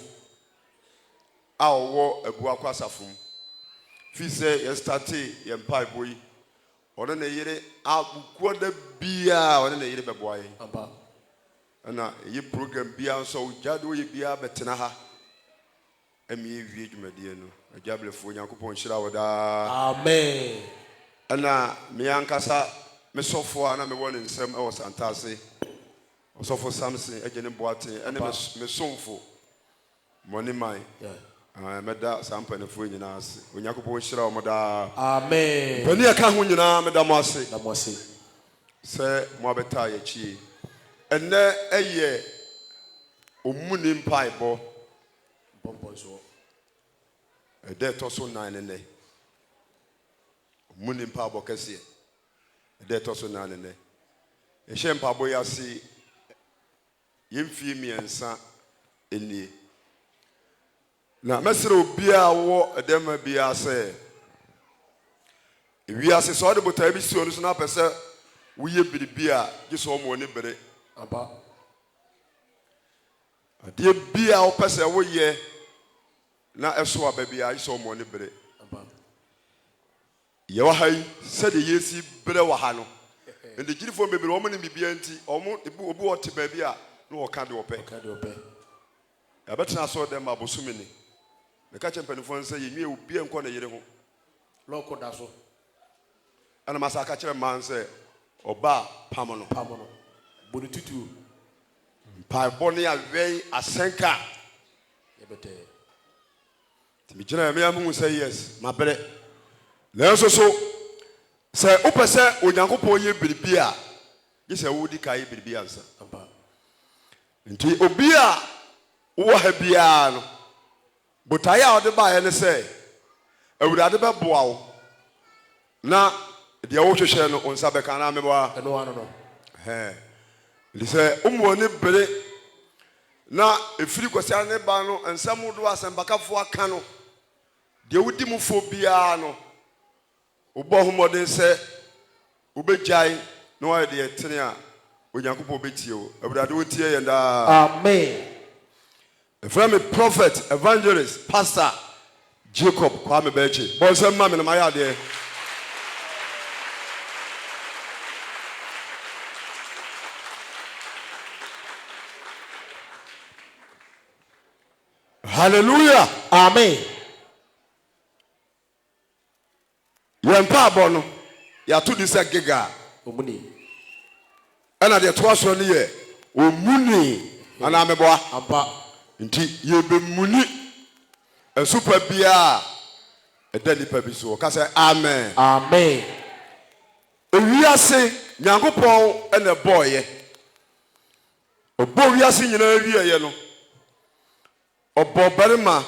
a owo abu akwasafom fi se ye start ye mpai boy ono na yire abukuo da bia ono na yire beboaye. Aba. Ana yi program bia so ujado ye bia betena ha emi wie dwumadie no ajablefo Nyankopɔn hyira woda. Amen. Ana me ankasa me sofo ana me wɔ ne nsɛm ɛwɔ santase osofo Samson agye ne boaten ɛne me somfo mɔne man meda sampanefo nyina ase Onyankopɔn hyira wo da. Amen. Bani aka ho nyina meda mo ase. Na mo ase. Sɛ mo abɛta yɛ chi ɛnɛ ɛyɛ omuni mpaebɔ Bombo so. ɛdɛ tɔ so 9 ne omuni mpaebɔ kɛseɛ ɛdɛ tɔ so 9 ne ɛhyɛ mpaebɔ yɛ ase yɛmfie miɛnsa enie na mɛsrɛ obiara wɔ ɛdɛma biara sɛ ewiase sɛ ɔde botae bi si ɔno so na apɛ sɛ woyɛ biribi a gye sɛ ɔmo ne bere. Aba. Adeɛ bia wopɛ sɛ woyɛ na ɛso aba bia gye sɛ ɔmo ne bere. Aba. Yɛwɔ ha yi sɛdeɛ yɛsi bere wɔ ha no ɛnde gyirifo bebree ɔmo ne bibia nti ɔmo obi wɔte baabi a na wɔka de wɔpɛ. Ka de opɛ. Yɛbɛtena so dɛm abosome ni meka kyɛ mpanimfoɔ sɛ yɛnwie obia nkɔ ne yere ho Lɔko da so. ɛna masa aka kyerɛ mmaa sɛ ɔba pam no Pamono. Bodi tutu. mpaebɔ ne awɛn asɛnka Yebete. timigyina me amu sɛ yes mabere nanso so sɛ wopɛ sɛ Onyankopɔn yɛ biribi a gye sɛ wodi ka yɛ biribi ansa. Aba. Nti obi a wowɔ ha biara no botaeɛ a ɔde baeɛ ne sɛ Awurade bɛboa wo na deɛ wohwehwɛ no wo nsa bɛka na meboa. Eno ano no. Nti sɛ womuɔ ne bere na ɛfiri kwasiara ne ba no nsɛm wodoɔ asɛmpakafoɔ aka no deɛ wodi mu fo biara no wobɔ ho mmɔden sɛ wobɛgyae na woayɛ deɛ tene a Onyankopɔn bɛtie wo. Awurade wontie yɛn daa. Amen. Ɛfrɛ me prophet evangelist pastor Jacob Kwame Beche bɔnsɛm ma me na mayɛ adeɛ. Hallelujah. Amen. Yɛn mpaabɔ no yɛato di sɛ GILGAL Omuni. ɛna deɛ toa so no yɛ omuni anaa meboa. Aba. nti yebemuni ensupa bia eda nipa bi so ka say amen amen owiase nyankopon ene boye obo wiase nyina wieye no obo barima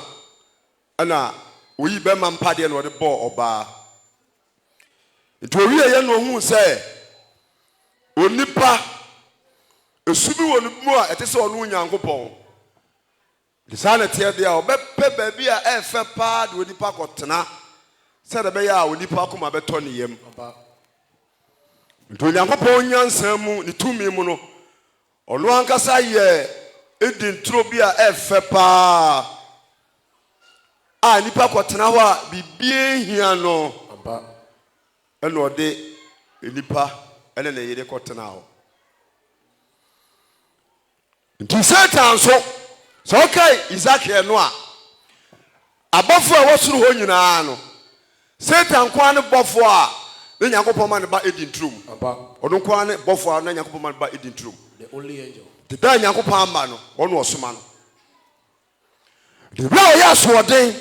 ana oyi be ma mpade no de bo oba nti owieye no hu say onipa esubi wonu mu a ete se onu nyankopon disana tie dia obepe ba bi a efe pa de onipa kotena se de be ya onipa akoma beto ne yam nti nyankopon nyansa mu ne tumi mu no ono ankasa ye edintro bi a efe pa a nipa kotena ho a bibie hia no ene ode nipa ene ne yire kotena ho nti Satan so okay Isaac no a abofo a wosuru ho nyina no Satan kwa ne bofo a ne Nyankopon ma ne ba edintrum odon kwa ne bofo a ne Nyankopon ma ne ba edintrum the only angel the da Nyankopon ama no ono osoma no the bra o ya so oden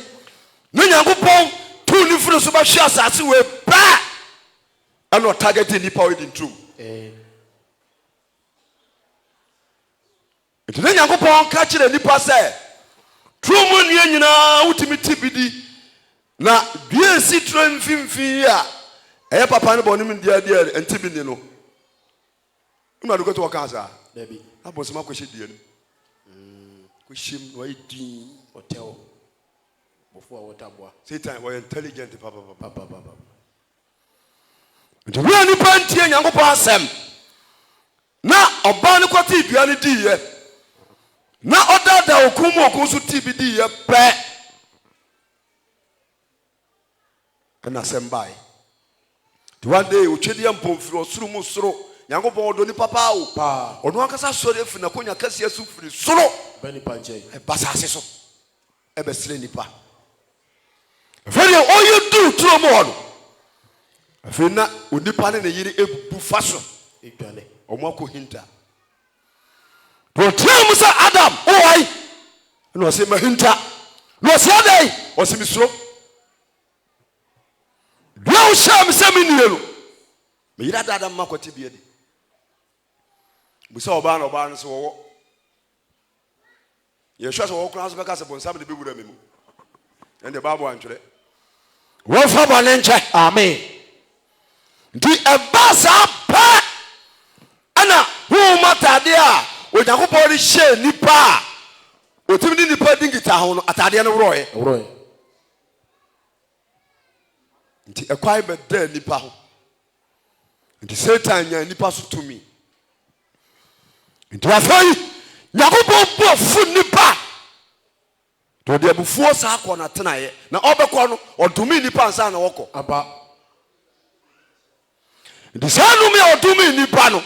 ne Nyankopon tu ni furu so ba hwe asase we ba ano target ni pa edintrum nti ne Nyankopon ka kire nipa se trumu nie nyina wutimi tibidi na bie si tro mfimfi a eye papa ne bonim dia ntibini no uma do ko ka sa dabi abosema ko hye die no ko hyem no ayidi hotel before waterboa Satan was intelligent papa nti wi ni pantie Nyankopon asem na oba ne kwati dua ne diye na odada okumu so tibidi ye pe na sembai the one day ochedi ampomfiri osuru mu soro Nyankopon odo ni papa o pa ono akasa sori efi na konya kase asu firi soro bani panje e basase so e besire nipa very all you do through mo afina onipa ne yiri ebubu faso edwane omo akohinta protem sa Adam oi no se mahinta no se adai o se misro dua sham se minie no me yira dada makwati biedi busa oba no so wo ye hwa so wo kura so beka se bonsam de bewura memu ende bible antwere wo fa bone nche amen nti eba sa pa ana hu matade a Onyankopon ri hye nipa otimi ni nipa dingita ho no atade no wroe nti ekwai be da nipa ho nti Satan nya nipa so tumi nti afai Nyankopon bo fu nipa to de abufuo sa akọ na tenaye na obekọ no odumi nipa nsa na wọkọ aba nti sanu me odumi nipa no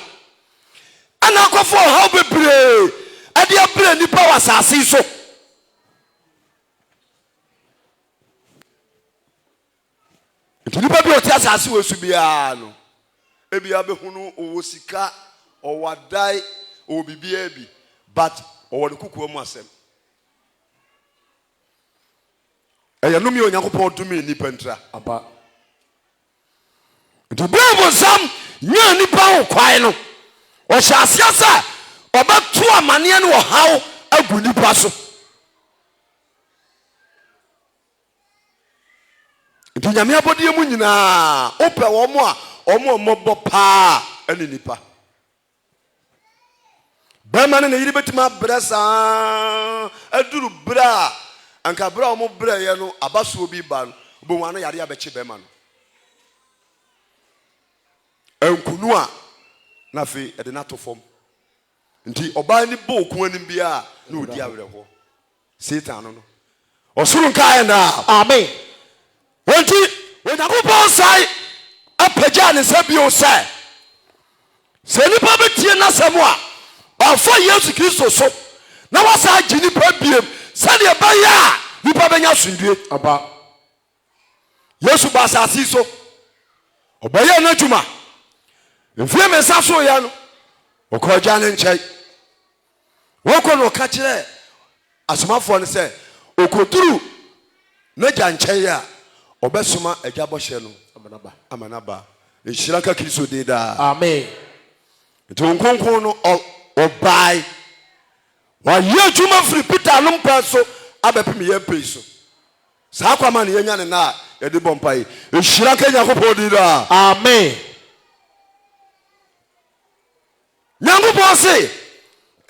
ana akọfo ha bebre ade abre nipa wasase so nti nipa bi oti asase wo su bia no ebia behunu owo sika owadai obibia bi but owo de kukuo mu asem eya no mi Onyankopon dumi nipa ntra aba nti Bible sam nya nipa ho kwai no o hyasia sa obetu amane ne wo haw agu nipa so nti nyame abodie mu nyina ope wo mo a omo mobo pa ani nipa bema ne yiri betima bresa aduru bra anka bra omo bra ye no abaso obi ba no bo wana yare abeche bema no enkunu a na fe ede na to fom nti oba ni bo ku anim bia na odi awerehọ Satan no osuru nkae na amen nti Onyankopon sai apaja ne sabio sai se nipa betie na samu a afọ Yesu Kristo so na wasa agi nipa biem se de ba ya nipa benya sundue aba Yesu ba asase so obaye na djuma mfie mesa so ya no okoja ne nchai woko no ka kire asomafo no sɛ okoduru na gya nkyɛn a ɔbɛsoma agya bɔhyɛ no amanaba nhyira ka kristo de daa amen nti nkonkron no ɔbae wayɛ adwuma firi Peter no mpa so abɛpem yɛn pɛi so saa kwama no yɛnya ne na a yɛde bɔ mpae nhyira ka Nyankopɔn de daa amen Nyankopɔn se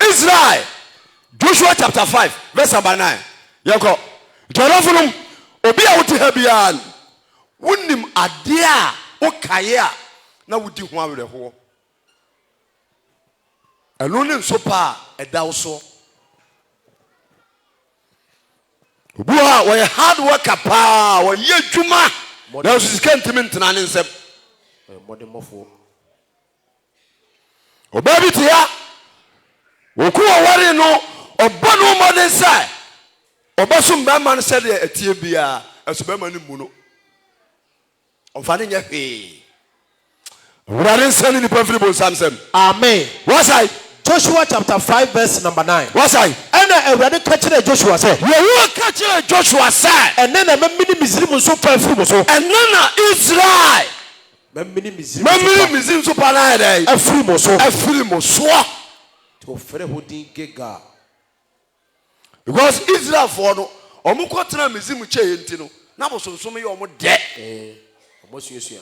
Israel Joshua chapter 5 verse number 9 yɛkɔ ntɔrɔfo nom obi a wote ha biara wonim adeɛ a wokaeɛ a na wodi ho awerɛhoɔ ɛno ne nso pa a ɛda wo so obi a wɔyɛ hard worker paa wɔyɛ adwuma na nso sika ntimi ntena ne nsɛm ɔbaa bi te ha wɔko wɔware no ɔbɔ no mmɔden sɛ ɔbɛso mbɛrima no sɛdeɛ atie biara ɛso bɛrima no mu no ɔmfa ne nyɛ hwee wurade nsɛ ne nipa mfiri bonsam sɛm amen wasae Joshua chapter 5 verse number 9 wasae ɛna awurade ka kyerɛ Joshua sɛ yɛwoa ka kyerɛ Joshua sɛ ɛnɛ na mɛmini Misrim nso pa afiri mo so ɛno na Israel mɛmini Misrim so pa na ayɛ dɛ afiri mo so afiri mo soɔ to ɔfrɛ hɔ din Gilgal because Israel for no ɔmo kɔtena Misrim kyɛ yɛ nti no na bosonsom yɛ ɔmo dɛ ɔmo suasua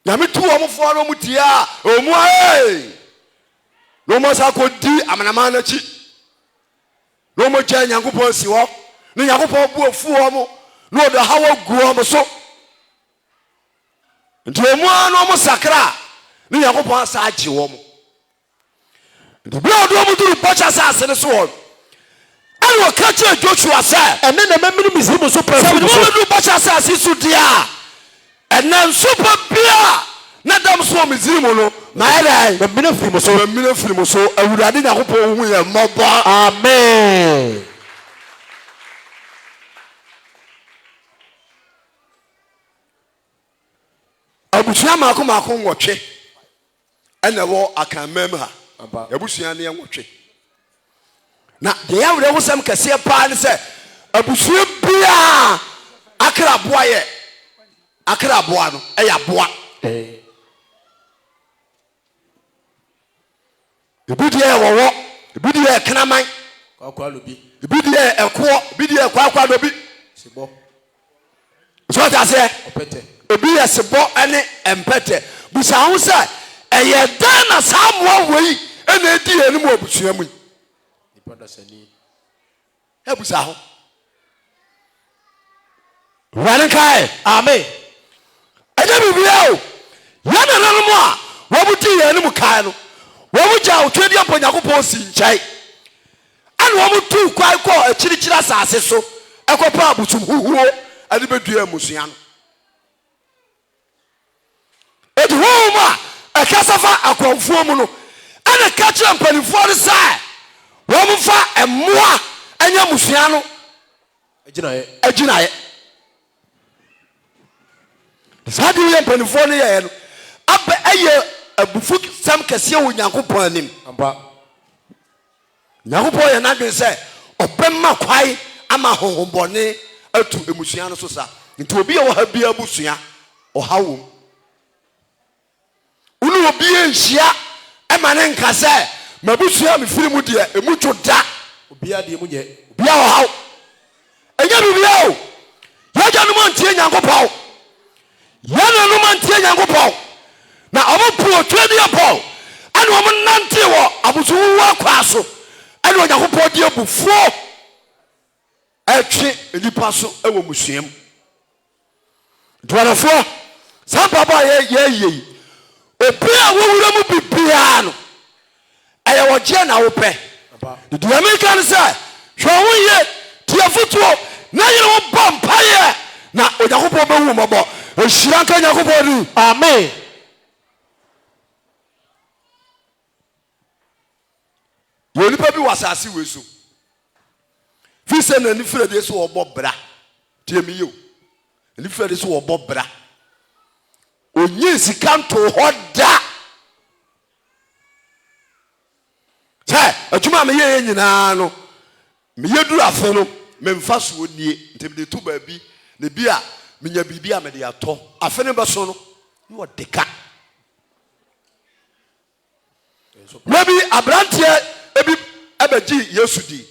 nyame tu ɔmo foɔ no ɔmo tie a ɔmo ae na ɔmo asa kɔdi amanaman n'akyi na ɔmo gya Nyankopɔn asi hɔ na Nyankopɔn bu afu ɔmo na ɔde haw agu ɔmo so nti ɔmo a na ɔmo sakra na Nyankopɔn asa agye ɔmo nti bia ɔde ɔmo duru bɔkyɛ asase ne so wɔ ɛne wɔka kyerɛ Joshua sɛ ɛnɛ na mɛmini Misrim nso pa sɛ afiri mo so ɔmo duru bɔkyɛ asase so deɛ a ɛnɛ nso pa bia na dam so wɔ Misrim no na ayɛ dɛ mɛmini afiri mo so mɛmini afiri mo so awurade Nyankopɔn hu yɛ mmɔbɔ amen abusua maako nwɔtwe ɛna ɛwɔ akanman mu ha abusua ne nwɔtwe na deɛ yɛawerɛ ho sɛm kɛseɛ paa ne sɛ abusua biaa akraboa yɛ akraboa no ɛyɛ aboa ebi deɛ yɛ wɔwɔ ebi deɛ yɛ kraman ebi deɛ yɛ ɛkoɔ ebi deɛ yɛ kwaakwadobi so ɔte aseɛ ebi yɛ sebɔ ɛne mpɛtɛ busa ho sɛ ɛyɛ dan na saa mmoa wei ɛna edi yɛn anim wɔ abusua mu yi ɛbusa ho wurade nkae amen ɛnyɛ biribiara o yɛn nananom a wɔn di yɛn anim kae no wɔn gya otwadi apɔ Nyankopɔn si nkyɛn ɛna wɔn tu kwae kɔ akyirikyiri asase so ɛkɔpa abusum huhuo ɛde bɛdua amusua no edi wɔn a ɛkasa fa akɔnfoɔ mu no ɛna ka kyerɛ mpanimfoɔ no sɛ wɔn fa mmoa ɛnyɛ amusua no agyinaeɛ saa de yɛ mpanimfoɔ no yɛɛ no abɛ ɛyɛ abufu sɛm kɛseɛ wɔ Nyankopɔn anim Nyankopɔn yɛ n'adwene sɛ ɔbɛma kwae ama honhombɔne atu emusua no so sa nti obi a wɔ ha bia abusua ɔha wɔ mu wone obi nhyia ɛma ne nka sɛ mabusua mefiri mu deɛ emu two da obia deɛ mu nyɛ bia ɔhaw ɛnyɛ bibia o yɛgya no mantie Nyankopɔn yɛna no mantie Nyankopɔn na ɔmo po otwadi apɔ ɛne ɔmo nante wɔ abosowo akwa so ɛne Onyankopɔn de abufuo ɛtwe nipa so ɛwɔ musuam duanafoɔ saa mpaba a yɛyɛ yi obi a wɔwura mu bibiara no ɛyɛ wɔgye na wopɛ deɛ meka ne sɛ hwɛ wo yie tie fotuo na yere wo bɔ mpayɛ na Onyankopɔn bɛwu mmɔbɔ ɛhyira nka Nyankopɔn ni amen yɛ nipa bi wɔ asase wei so fi sɛ na ni fira de so wɔbɔ bra tie mi yio ni fira de so wɔbɔ bra onye sika nto hɔ da sɛ adwuma me ye nyina no me yeduru afe no me mfa so nie ntebide tu ba bi ne bi a me nya bibi a me de ato afe ne beso no ne odeka maybe abrantie ebi ebeji Yesu di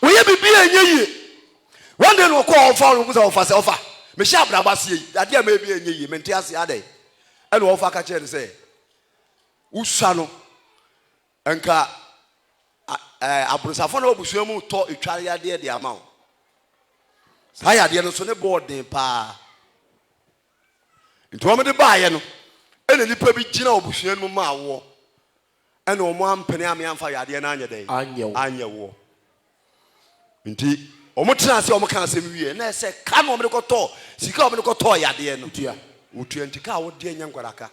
we ye bibi enye one day no call for no say offer me sha braba se ade a me bi enye me nte ase ade e no offer ka che ne say usha no enka abrusafo na obusuo mu to etware yade de ama wo sa yade no so ne board pa nti wo me de baaye no ene nipa bi gina obusuo mu ma wo ene o mo ampene ame amfa yade na anye den anye wo nti o mo tena se o mo kan asem wie na se ka no o me ko to sika o me ko to yade no utua nti ka wo de anya ngwaraka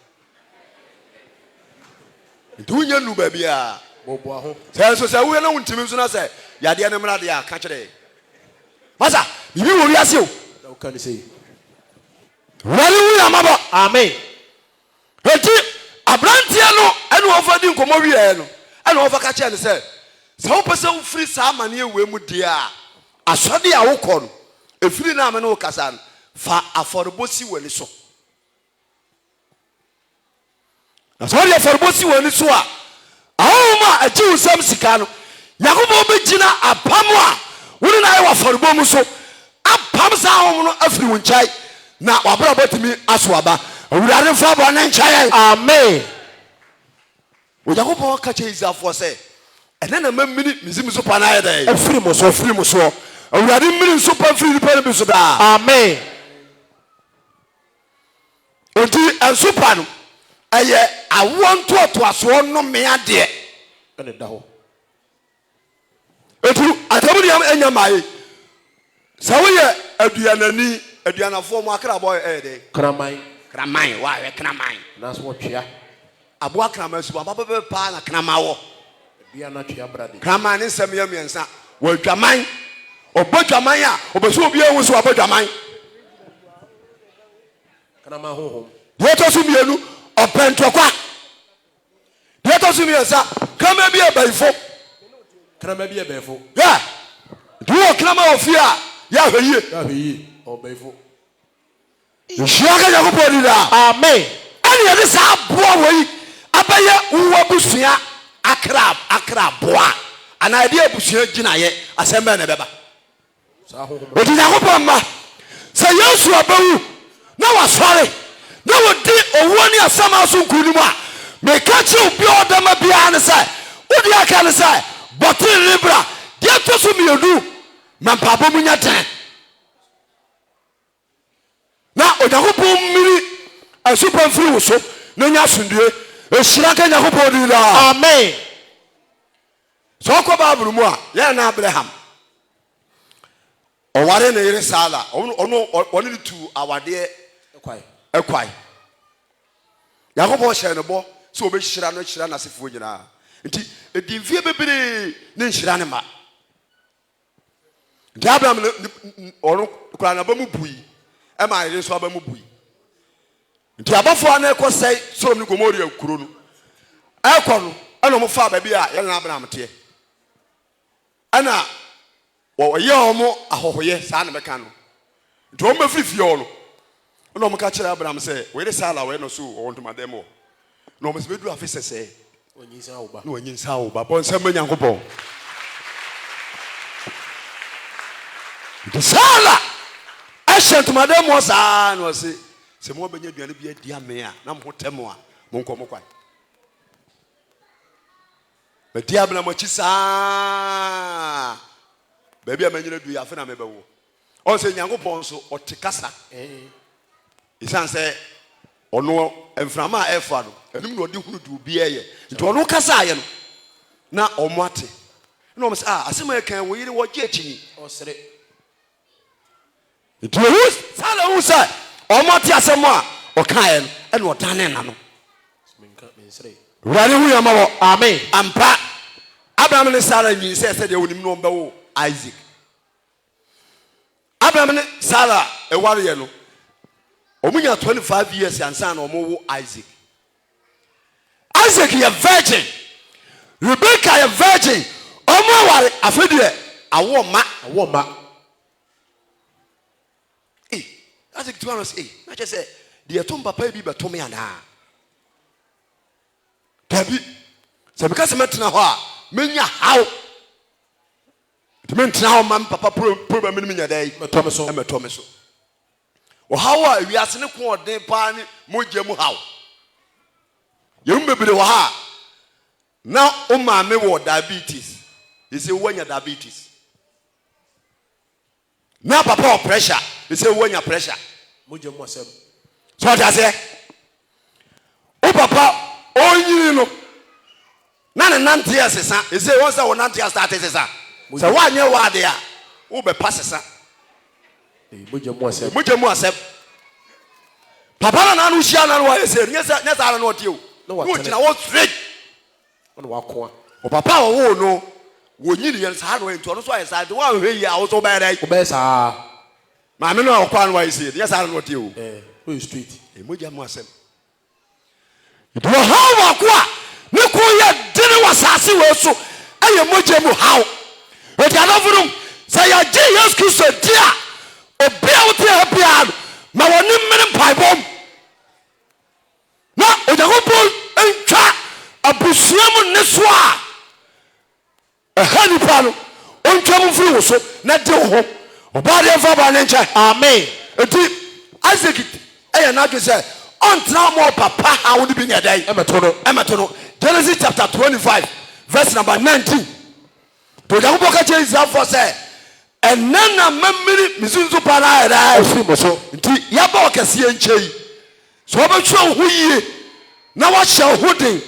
nti unya nu ba bia bobo aho so se wo na untimi so na se yade na mra de a ka kire masa bibi wo wi ase o ka ni sei wali wi amaba amen enti abrantia no ene wo fa di nkomo wi e no ene wo fa ka kire ne se wo pese wo free sa amane ewe mu de a asode a wo kɔ no efiri na ame no kasa no fa aforbosi wani so na so ya aforbosi wani so a ahoma aji usam sika no yakobo begina apam a woni na ye aforbo mu so apam sa ahom no afiri wo nchai na wabra botimi asoaba awurade fa bo na nchai amen wo yakobo ka che izafo se ene na mamini mizimi so pa na ye dai afiri mo so awurade mmiri so pa afiri pa bi so da amen enti ensupa no aye awonto aso no me ade ene da ho etu atamu yam enya mai sawoye aduanani aduanafo mu akrabo de kraman wa we kraman na so twia abo akrama su baba be pa na krama wo aduana twia brade kraman ne nsam yam yensa wa dwaman obodwaman a obeso obi ewu so obodwaman krama hohom yeto su mienu opentokwa yeto su miensa krama bi ebaifo ya duo krama ofia ya hweye obaifo Nshaka yakobo di da amen ani yede sa boa wei abaye uwa busua akra boa ana ide abusua gina ye asembe ne beba odi yakobo ma se Yesu abawu na wasore na wodi owo ni asama so nkunimu a me ka chi obi odama bia ne sai odi aka ne sai botin libra dia to so mienu na mpabo munya tan na oyakobo mmiri asupa mfiri wo so na nya asundue ehira ka yakobo di da amen so ko baburu mu a ya na Abraham o ware na yire sala onu ni tu awade ekwai yakobo hye ne bo so obehira no hira na sefo nyina nti edimfie bebere ne hira ne ma nti Abraham onu kura na ba mu bui ema yire so aba mu bui nti abafo na ekosai Sodom ni Gomora kuro no ekọ no ana mo fa ba bi a yana Abraham te ana wo ye omo ahohoye sa na beka no nti o ma frifie o no na mo ka kire Abraham say we re sala we no so o ntoma dem o na mo se bedu afisese onyinsa wo ba na onyinsa wo ba bon se manyankopon nti sala ashent madam was no se mo benya duane bi adi ame a na mo temo a mo nko mo kwan be dia bla mo chi sa ba bia manyina du ya fe na me bewo on se nyankopon so otikasa isan se ono emframa efa no enum no odi hunu du bi eye nti ono kasa aye no na omo ate na omo se asema kan wo yire wo je chini osere nti wo sala wo sa omo te asemo a okae no ene odane na no wani hu ya mawo amen ampa Abraham ne Sarah nyin se de wonim no mbewo Isaac Abraham ne Sarah e ware ye no omunya 25 years ansa na omo wo Isaac ye virgin Rebecca a virgin. Omo ware afedie awo ma. As it was I just say the atom papa bi beto me ana. Dabi. Se because metna ho a menya how. Mentna ho man papa problem ni menya dai meto me so. O how a wiase ne ko odin pa ni moja mu how. Yem bebre wo ha. Now o ma me wo diabetes. He say when your diabetes. Now papa pressure. He say when your pressure. Moja mu asem. So what I say? O papa o yiri no. Na na nante asesa. He say once that nante start asesa. So wa nye wa de a. O be pass asesa. Moja mu asem. Moja mu asem. Papa na anu hia na no wa say. Nyesa na no tie o. No kina wo straight. Ono wa ko. O papa wo no. Wo nyiri yen sa no ento no so ayi sa de wa hwe yi a wo so ba dai. O be sa. Ma me no akwa no wa say. Nyesa na no tie o. We straight. E moja mu asem. Do how akwa. Ne ko ye dine wasase wo so. Aye moja mu how. O dia no furu. Say ya Jesus Christ dia. Obi a wo tie ha bia. Ma woni mmene pai bom. Na o dia go pon entwa abusuam ne so a ehani pano ontwa mu firi wo so na de wo ho oba de fa ba ne nche amen enti Isaac eya na dwe say ontra mo papa ha wo bi nya dai emeto no Genesis chapter 25 verse number 19 to da go ka che Israel for say enana mamiri misunzu pa na era ofiri mo so enti ya ba okase enchei so obetwa ho yie na wa hye ho den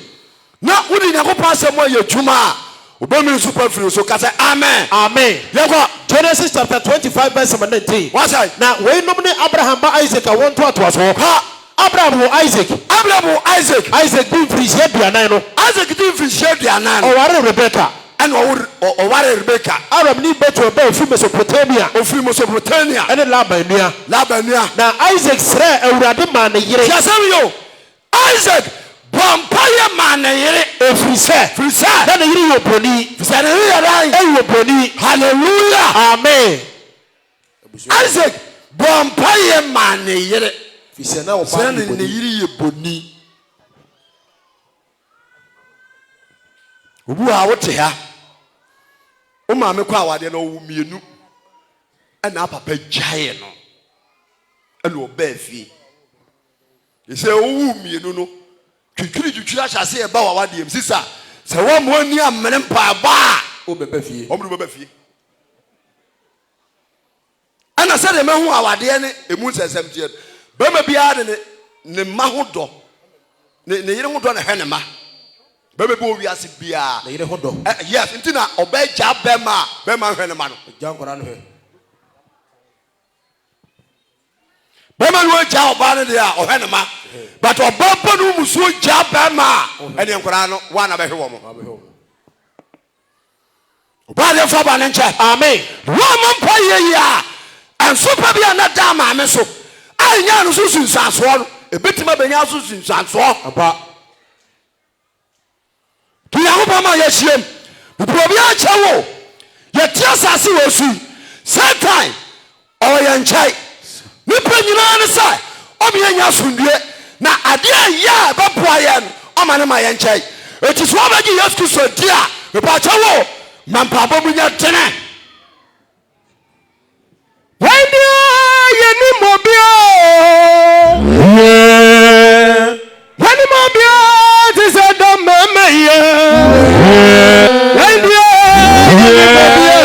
na wudi nyakopa asemo ye dwuma obemi super free so ka say amen amen yego Genesis chapter 25 verse 19 what say na we nomne Abraham ba Isaac a won to aso ha Abraham wo Isaac bin free sheduanan no Isaac bin free sheduanan o ware Rebecca and o ware Rebecca Abraham ni beto ba ofri Mesopotamia and Laban nua na Isaac sre awurade ma ne yire yasam yo Isaac Vampire man frisa na yiri yo boni frisa na yiri rai yo boni hallelujah amen Isaac vampire man yiri frisa na oba na yiri yo boni obu a wote ha o ma me kwa awade na owu mienu na papa gyae no na oba afie ise owu mienu no twitwiri ahyase e ba wawade em sisa se wo mo ani amene mpa ba o beba fie o mo beba fie ana se de mehu awade ne emu sesem tie ba ma bia de ne ma ho do ne yire ho do na hwe ne ma ba be bo wiase bia ne yire ho do yes ntina oba gya ba ma hwe ne ma no gya nkora no hwe Bema no ja oba ne dia o hwe ne ma but oba pa no muso ja ba ma ene nkora no wa na be hwe wo mo oba de fa ba ne nche amen wo mo mpa ye ya anso pa bia na da ma me so anya no so sunsanso no ebetima benya so sunsanso aba tu ya oba ma ye hiem bu bia chawo ye tia sase wo su satan o ye nchai ni penyina ne sai obi anya sundue na ade ya ba boaye no o ma ne ma ye nchai eti so obaji Yesu Kristo dia me pa chawo mampa bo munya tene Wende ye ni mobio Wani mobio tise do meme ye Wende ye ni mobio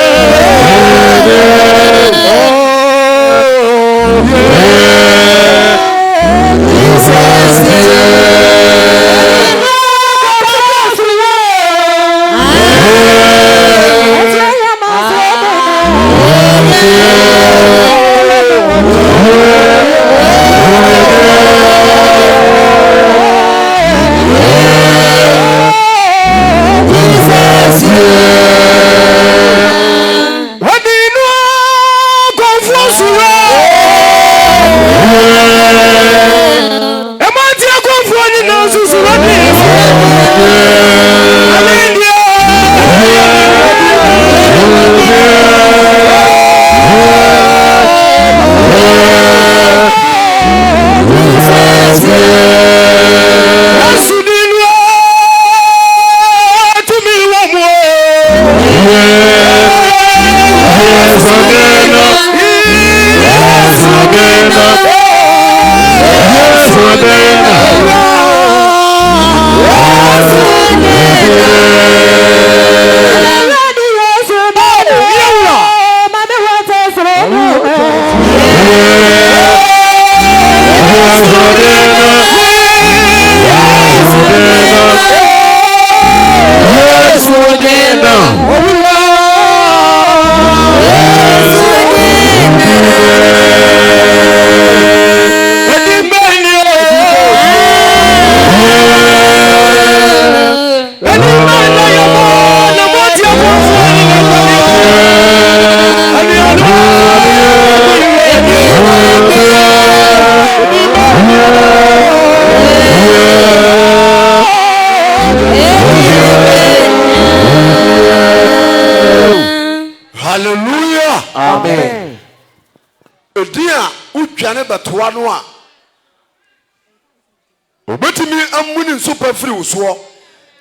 amuni super free uso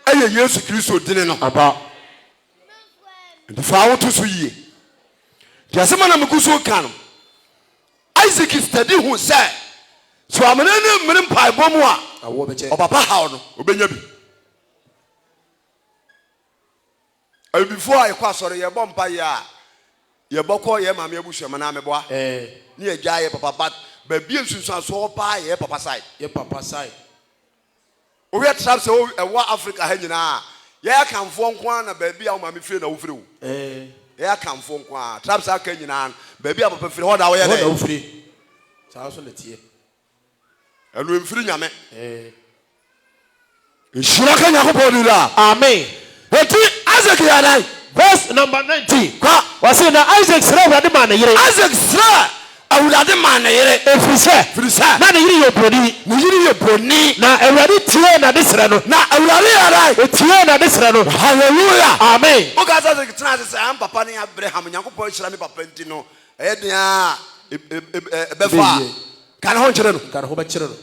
eye Yesu Kristo dine no aba fa woto so yie dia sema na mekuso kan Isaac study who say so amene ne mmere mpai bomu a awo beche obaba hawo no obenya bi before I kwasore ye bom pa ya ye bokọ ye mama ebuhwema na meboa ne ye gya ye papa but ba bi ensunsun so pa ye papa side o we trap se o ewa Africa ha nyina ye akamfo nko na ba bi a mama fie na wo firi wo ye akamfo nko a trap se aka nyina ba bi a papa firi ho da wo ye da wo firi sa so le tie elu mfiri nyame nshira ka nyakopɔ ni la amen eti Isaac ya dai verse number 19 kwa wase na Isaac sra awurade ma na yere Isaac sra awurade ma na yere efrise na ne yere ye broni na awurade tie na de sra no na awurade ya dai tie na de sra no hallelujah amen o ga Isaac tena se am papa ne Abraham nyakopɔ hira me papa nti no dia befa kan ho nkyere no kan ho ba kyere no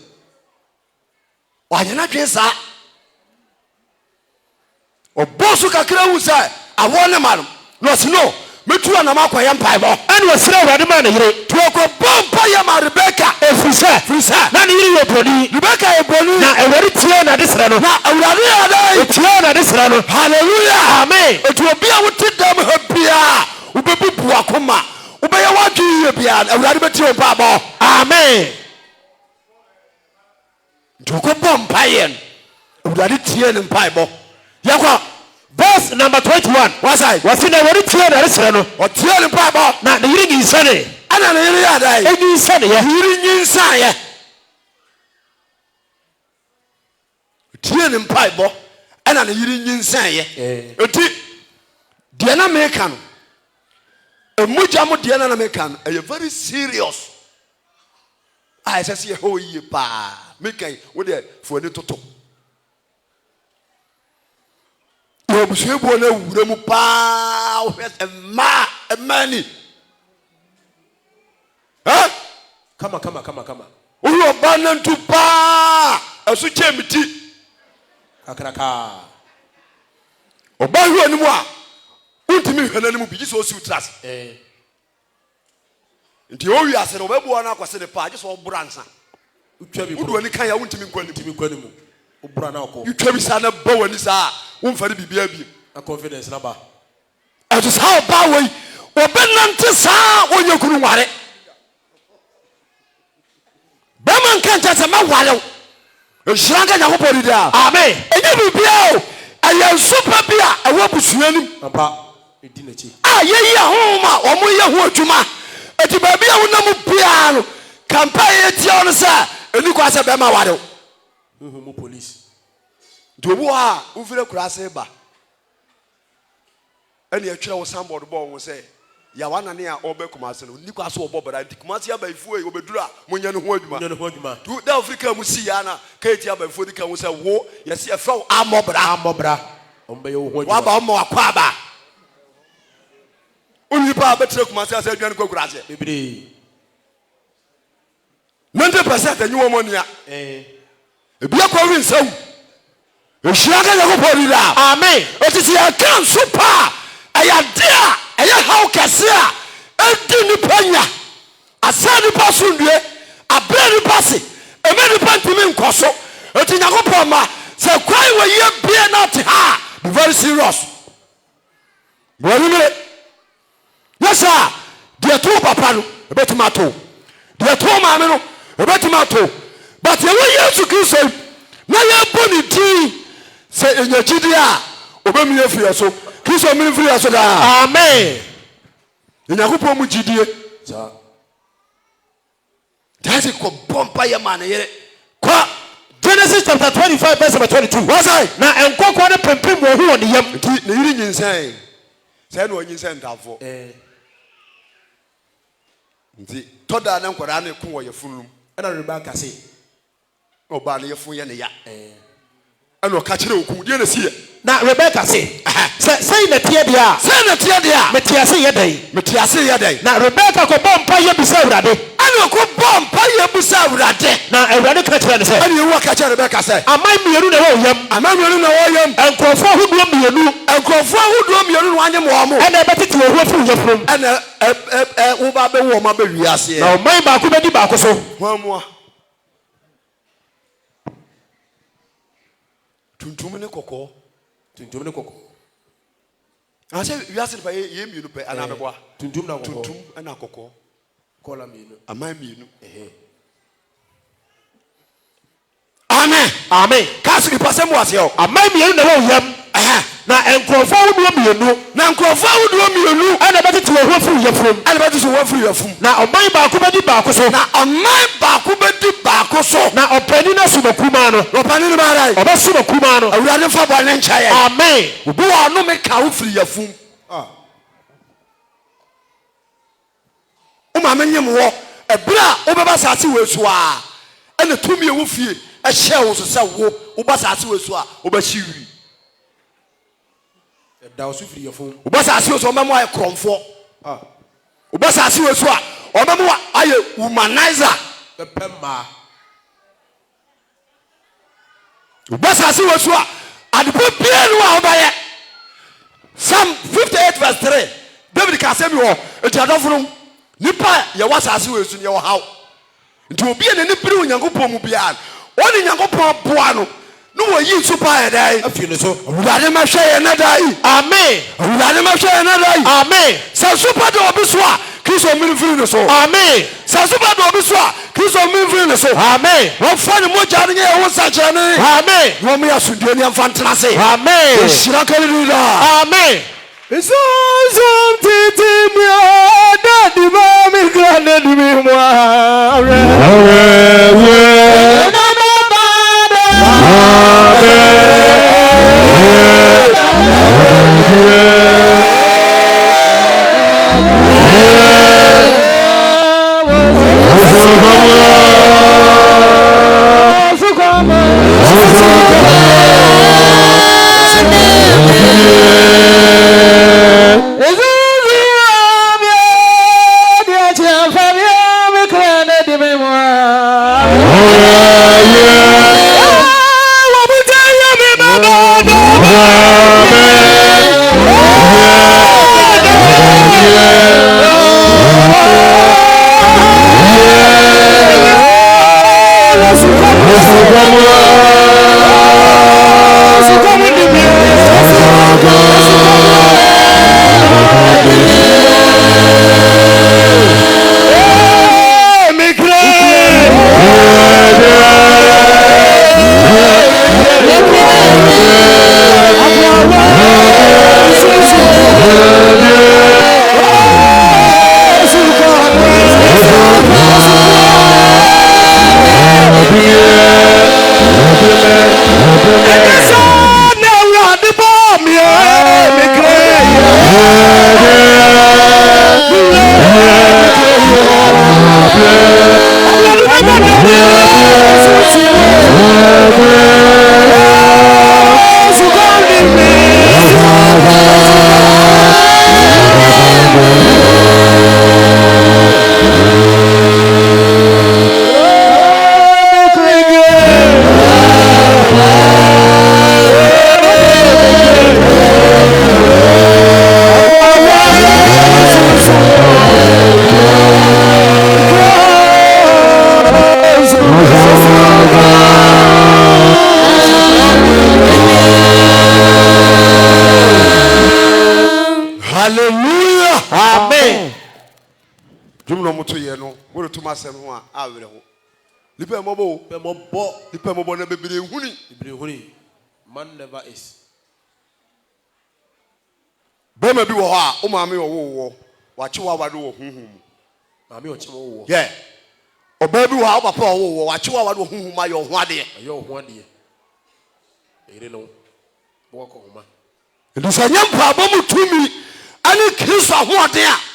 wa nyana dwen sa obosu kakra wu sai awo ne malum no sino metu na makoye mpai bo ene wasira awurade ma na yere tuoko bompa ya ma Rebecca efrise na ne yere ye broni Rebecca ye broni na awurade tie na de sra no na awurade ya dai tie na de sra no hallelujah amen etu obi a wote dam ha bia ubebubu akoma ubeye wadwi ye bia awurade betie mpa bo amen tuoko bompa ye awurade tie ne mpai bo yakwa verse number 21 wasai wasina wori tie na resere no o tie ne mpai bo na ne yiri nyinsane ana ne yiri ya dai nyinsane ye yiri nyinsan tie ne mpai bo ana ne yiri nyinsan ye eti de na meka no emuja mo de na meka no e very serious I say ho ye pa meka wo de fo ni toto o busuebu na wura mu pa o hwes emani ha kama o yo banantu pa asu chemiti akraka o ba hwe animu a untimi hwe nanimu bi so siw tras nti o wi ase no bebu na akwase ne pa je so obransa utwa bi udu ani kan ya untimi kwanimu obra na okọ utwa bi sa na ba wani sa umfari bibia bi a confidence na ba eto sa ba wei obenante sa onye kunu nware ba man kan ta ma wale o shiranga nyakopɔ di da amen enye bibia o aye super bia ewo busuanim papa edi na chi ye ahoma omo ye ho adwuma eti ba bia wonam bia no campaign etia on sa eni kwa se be ma wale mu police dobu a ufire kurase ba eni atwere wo sambod bo wo se ya wana ne a obe kumase no ni kwa so obobara nti kumase abaifu e obedura munya ne ho adwuma tu da Africa mu si ya na ka eti abaifu di ka wo se wo ye se afa amobra ombe yo ho wa ba omo akwa ba oni pa betre kumase asa adwan ko kurase bibiri 90% anyi wo mo nia ebia kwa wi nsawu ehia ga yakopɔ di da amen otisi ya kan so pa ayadia eya how kase a edi ni panya asa ni paso ndue abre ni pase eme ni pantimi nkoso oti yakopɔ ma se kwai wo ye bia not ha be very serious bori me yes sir de to papa no ebetima to de to maame no ebetima to but ye Yesu Kristo na ye boni ti se enyachidi a obemi afiri so Kristo mi firi so da amen enyakopɔ mu gidie sa dasi ko bompa ye man yere kwa Genesis chapter 25 verse 22 wasai na enkokɔ ne pempem wo ho ne yam ti ne yiri nyinsan sai no nyinsan dafo nti toda na nkwara na ku wo ye funum ana Rebecca say oba na ye fun ye ne ya ana ka kire oku die na sie na Rebecca say say na tie dia metiase ye dai na Rebecca ko bompa ye bisa urade ana ɛna ko bɔ mpa yɛ busa awurade na awurade ka kyerɛ ne sɛ ɛna ewu aka kyerɛ Rebeka sɛ aman mmienu na ɛwɔ yam nkurɔfoɔ ahodoɔ mmienu no anye mo mo ɛna ɛbɛtete wɔ ho afiri yɛfurom ɛna wo ba bɛwo ɔma bɛwi aseɛ na ɔman baako bɛdi baako so hwamoa tuntum ne kɔkɔɔ asɛ wiase no pa yɛ mmienu pɛ anaa bɛboa tuntum ɛna kɔkɔɔ kɔla mmienu aman mmienu amen kaasi nipa sɛ mo aseɛ o aman mmienu na ɛwɔ yam na nkurɔfoɔ ahodoɔ mmienu ɛna ɛbɛtete wɔ ho afiri yɛfurom na ɔman baako bɛdi baako so na ɔpanin no asom akumaa no ɔbɛsom akumaa no awurade mfa bɔne nkyɛe amen obi wɔ ɔnome ka wo firi yɛfum wo maame nyem wɔ ɛberɛ a wobɛba asase wɔ asu a ɛna tumi ɛwɔ fie ɛhyɛ wo so sɛ wo woba asase wɔ asu a wobɛhye wi ɛda so firi yɛfum woba asase wɔ so ɔmɛmo ayɛ korɔmfoɔ woba asase wɔ asu a ɔmɛmo ayɛ womanizer bɛpɛ mmaa woba asase wɔ asu a adepa bia no a wobɛyɛ Psalm 58:3 David ka sɛ mi wɔ ɛti adɔfo no nipa yɛwɔ asase wɔ asu no yɛwɔ haw nti obi a n'ani bere Onyankopɔn mu biara ɔne Nyankopɔn boa no no wɔyi nso pa yɛ dɛn afie no so awurade mɛhwɛ yɛ na da yi amen awurade mɛhwɛ yɛ na da yi amen sɛ sopa de obi so a Kristo mmiri firi ne so amen sɛ sopa de obi so a Kristo mmiri firi ne so amen wɔmfa ne mogya no nyɛ yɛ ho nsakyerɛne amen na wɔn yɛ asomdue ne yɛmfa ntena se amen ɛhyira ka ne din daa amen Isozum titi mi adadi ba mi grande di mi mwa asɛm ho a awerɛ ho nipa mmɔbɔ na bebree huni man never is bɛma bi wɔ hɔ a o maame wɔ wakye wa wade wɔ honhom maame ɔkye wɔ yɛ ɔbaa bi wɔ hɔ a papa wɔ wakye wa wade wɔ honhom ayɛ ho adeɛ ɛyere no bɔkɔ homa nti sɛ nyɛ mpaabɔ mu tumi ane Kristo ahoɔden a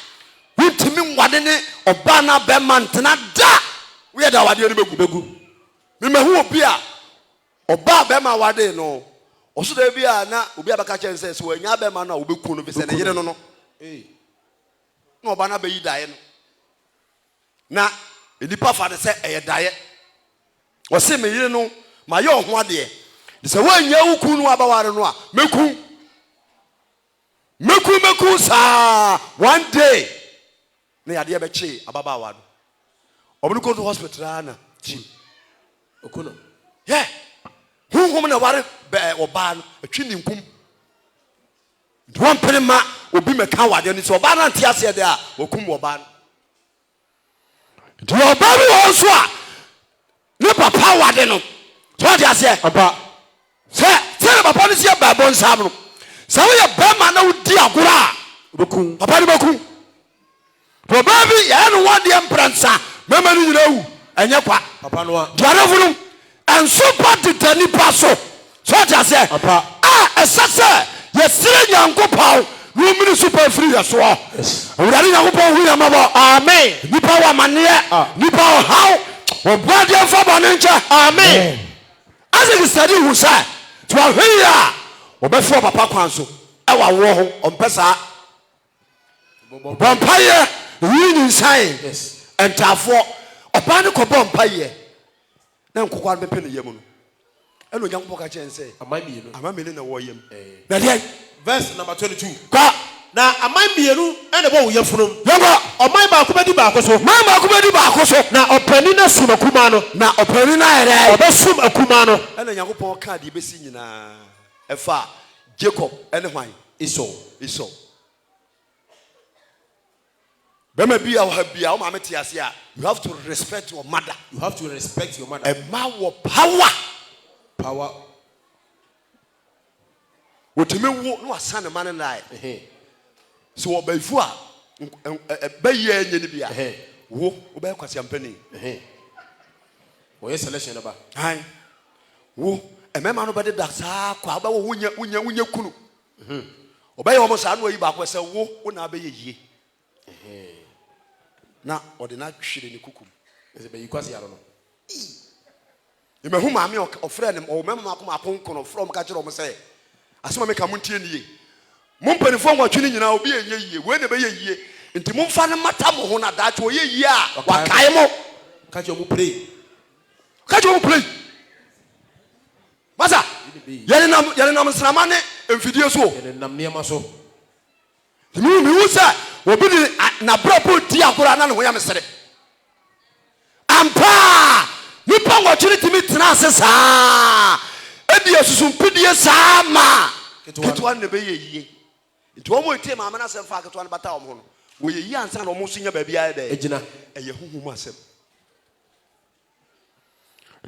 wontumi nwade ne ɔbaa na bɛma ntena da woyɛ da wadeɛ no bɛgu memahu obi a ɔbaa bɛma wade no ɔso da bi a na obi a bɛka kyɛn sɛ wɔanya bɛma no a wobɛku no fi sɛ ne yere no no na ɔba no bɛyi daeɛ no na nipa fa de sɛ ɛyɛ daeɛ wɔse me yere no ma yɛ ɔho adeɛ de sɛ woanya wo ku no abaware no a meku saa one day na yadeɛ bɛkye ababaawa no ɔmo no go to hospital ana okuno yeah honhom na ware ɔbaa no atwi ne nkum nti wɔmpene ma obi mɛka wadeɛ no sɛ ɔbaa no ante aseɛ deɛ a wɔkum ɔbaa no nti ɔbaa bi wɔ so a ne papa wade no sɛ ɔde aseɛ papa sɛ ne papa no siɛ baabɔ nsam no sɛ woyɛ bɛrima na wodi agorɔ a bɛkum papa no bɛkum nti ɔbaa bi yɛyɛ no wadeɛ mprɛnsa mɛma no nyina wu ɛnyɛ kwa papa no a duadefo no ɛnso pa deda nipa so sɛ ɔde aseɛ papa a ɛsɛ sɛ yɛsere nyankopɔn na ɔmene so pa firi yɛ soɔ awurade nyankopɔn hu yɛ mmɔbɔ amen nipa wɔ amanneɛ nipa ɔhaw ɔboadeɛ mfa bɔne nkyɛ amen ase ke sade hu sɛ nti wahwɛ yi a wɔbɛfrɛ papa kwan so ɛwɔ awoɔ ho ɔmpɛ saa bɔmpayɛ yi nyinsae ɛntaafoɔ ɔbaa ne kɔbɔ mpayɛ na nkokwa no bɛpɛ ne yam no ɛna onyankopɔn ka kyɛn sɛ ama mmienu na wɔ yam na deɛ verse number 22 ka na aman mmienu ɛna bɔ wo yɛfunu yɛnkɔ ɔman baako bɛdi baako so man baako bɛdi baako so na ɔpanin no sum akuma no na ɔpanin no ayɛdɛ ɔbɛsum akuma no ɛna nyankopɔn ka deɛ bɛsi nyinaa ɛfa Jacob ɛne hwan Esau bɛma bi a wɔ bi a wo maame te ase a you have to respect your mother ɛma wɔ power wotumi wo na wasa ne ma ne lae sɛ wɔbɛfu a bɛyɛ nye ne bi a wo wobɛyɛ kwasiampani wɔyɛ selection ba wo ɛmɛma no bɛdeda saa kwa wobɛwɔ wonya kunu ɔbɛyɛ wɔn saa na wɔyi baako sɛ wo na abɛyɛ yie na ɔde na twere ne kukum ɛsɛ bɛyi kwasi yaro no ɛmɛhu maame ɔfrɛ ne ɔmɛma akoma akonkono frɛ ɔm ka kyerɛ ɔm sɛ asɛm meka mo ntie ne yie mo mpanimfoɔ nwɔtwe no nyinaa obi ɛnyɛ yie wei na ɛbɛyɛ yie nti momfa no mata mo ho na daakye ɔyɛ yie a wakae mo ka kyerɛ mo play masa yɛnenam nsrama ne mfidie so nneɛma so mehu sɛ obi de nabrabɔ di agorɔ na ne ho yɛ mesere ampa nipa nwɔtwe no tumi tena ase saa ɛdi asusumpidie saa ma ketewa no na ɛbɛyɛ yie nti wɔn etie maame na asɛm fa ketewa no bata wɔn ho no wɔyɛ yie ansa na wɔn nso nya baabi ayɛ dɛ egyina ɛyɛ huhum asɛm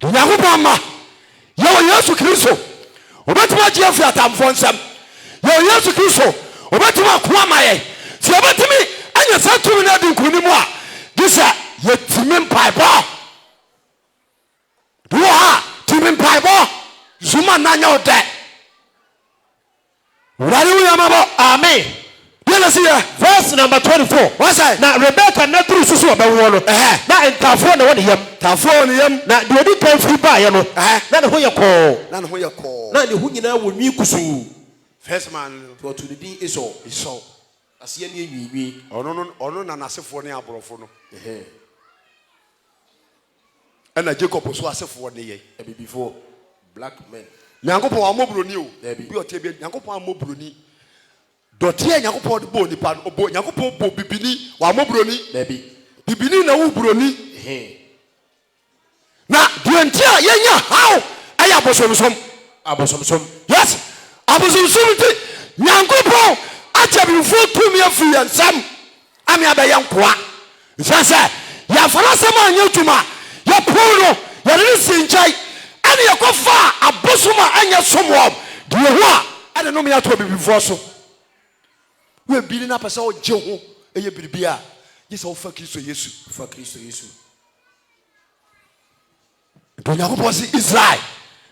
Nyankopɔn ma yɛwɔ Yesu Kristo obɛtumi agye afi atamfoɔ nsɛm yɛwɔ Yesu Kristo obɛtumi ako ama yɛn sɛ obɛtumi anya saa tumi no adi nkonim a gye sɛ yɛtumi mpaebɔ de wɔ ha tumi mpaebɔ zuma nanya wo dɛ wurade wo yamabɔ amen yɛna si yɛ verse number 24 wɔsɛ na Rebecca na turu susu ɔbɛwo no na ntafoɔ na wɔne yam tafoɔ ne yam na deɛ ɔdi kan firi baeɛ no na ne ho yɛ kɔɔ na ne ho nyinaa wɔ nwi kusuu first man to ne din Esau aseɛ ne enwiinwi ɔno na n'asefoɔ ne aborɔfo no ɛna Jacob so asefoɔ ne yɛ abibifoɔ black men Nyankopɔn amɔbroni o bi ɔte bi Nyankopɔn amɔbroni dɔteɛ Nyankopɔn de bɔ nipa no Nyankopɔn bɔ bibini wa amɔbroni bibini na wo broni na deɛ nti a yɛnya haw ɛyɛ abosomsom yes abosomsom nti Nyankopɔn akyɛ bifoɔ tumi afiri yɛn nsam ame abɛyɛ nkoa nsa sɛ yɛafara asɛm a nyɛ tuma yɛpoo no yɛde ne si nkyɛn ɛne yɛkɔfa abosom a ɛnyɛ som wɔ deɛ ho a ɛne nom yɛatoa bibifoɔ so woabiri no apɛ sɛ wogye ho ɛyɛ biribi a gye sɛ wofa Kristo Yesu nti Onyankopɔn sɛ Israel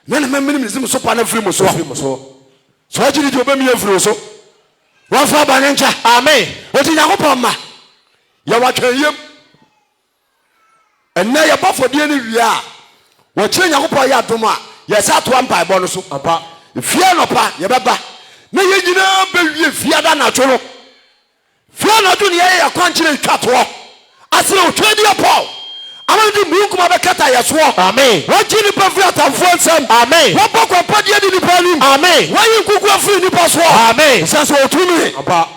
na ne mɛmenem ne sim so pa no firi mu so sɛ wogye ne deɛ wobɛmi afiri so wɔmfa aba ne nkyɛ amen ɔnti Nyankopɔn ma yɛwatwɛn yam ɛnnɛ yɛbɔ fɔdeɛ no wie a wɔkyerɛ Nyankopɔn yɛ adom a yɛsɛ atoa mpaebɔ no so fie nɔpa yɛbɛba na yɛn nyinaa bɛwie fiada anadwo no fie anadwo ne yɛyɛ yɛkwankyerɛ ntwatoɔ asene otwa diɛ Paul amadi munkum abekata yeso amen waji ni pa firi atamfo nsam amen wabokwa padie ni nipa nim amen wayi nkuku afiri nipa so amen sanso otumi aba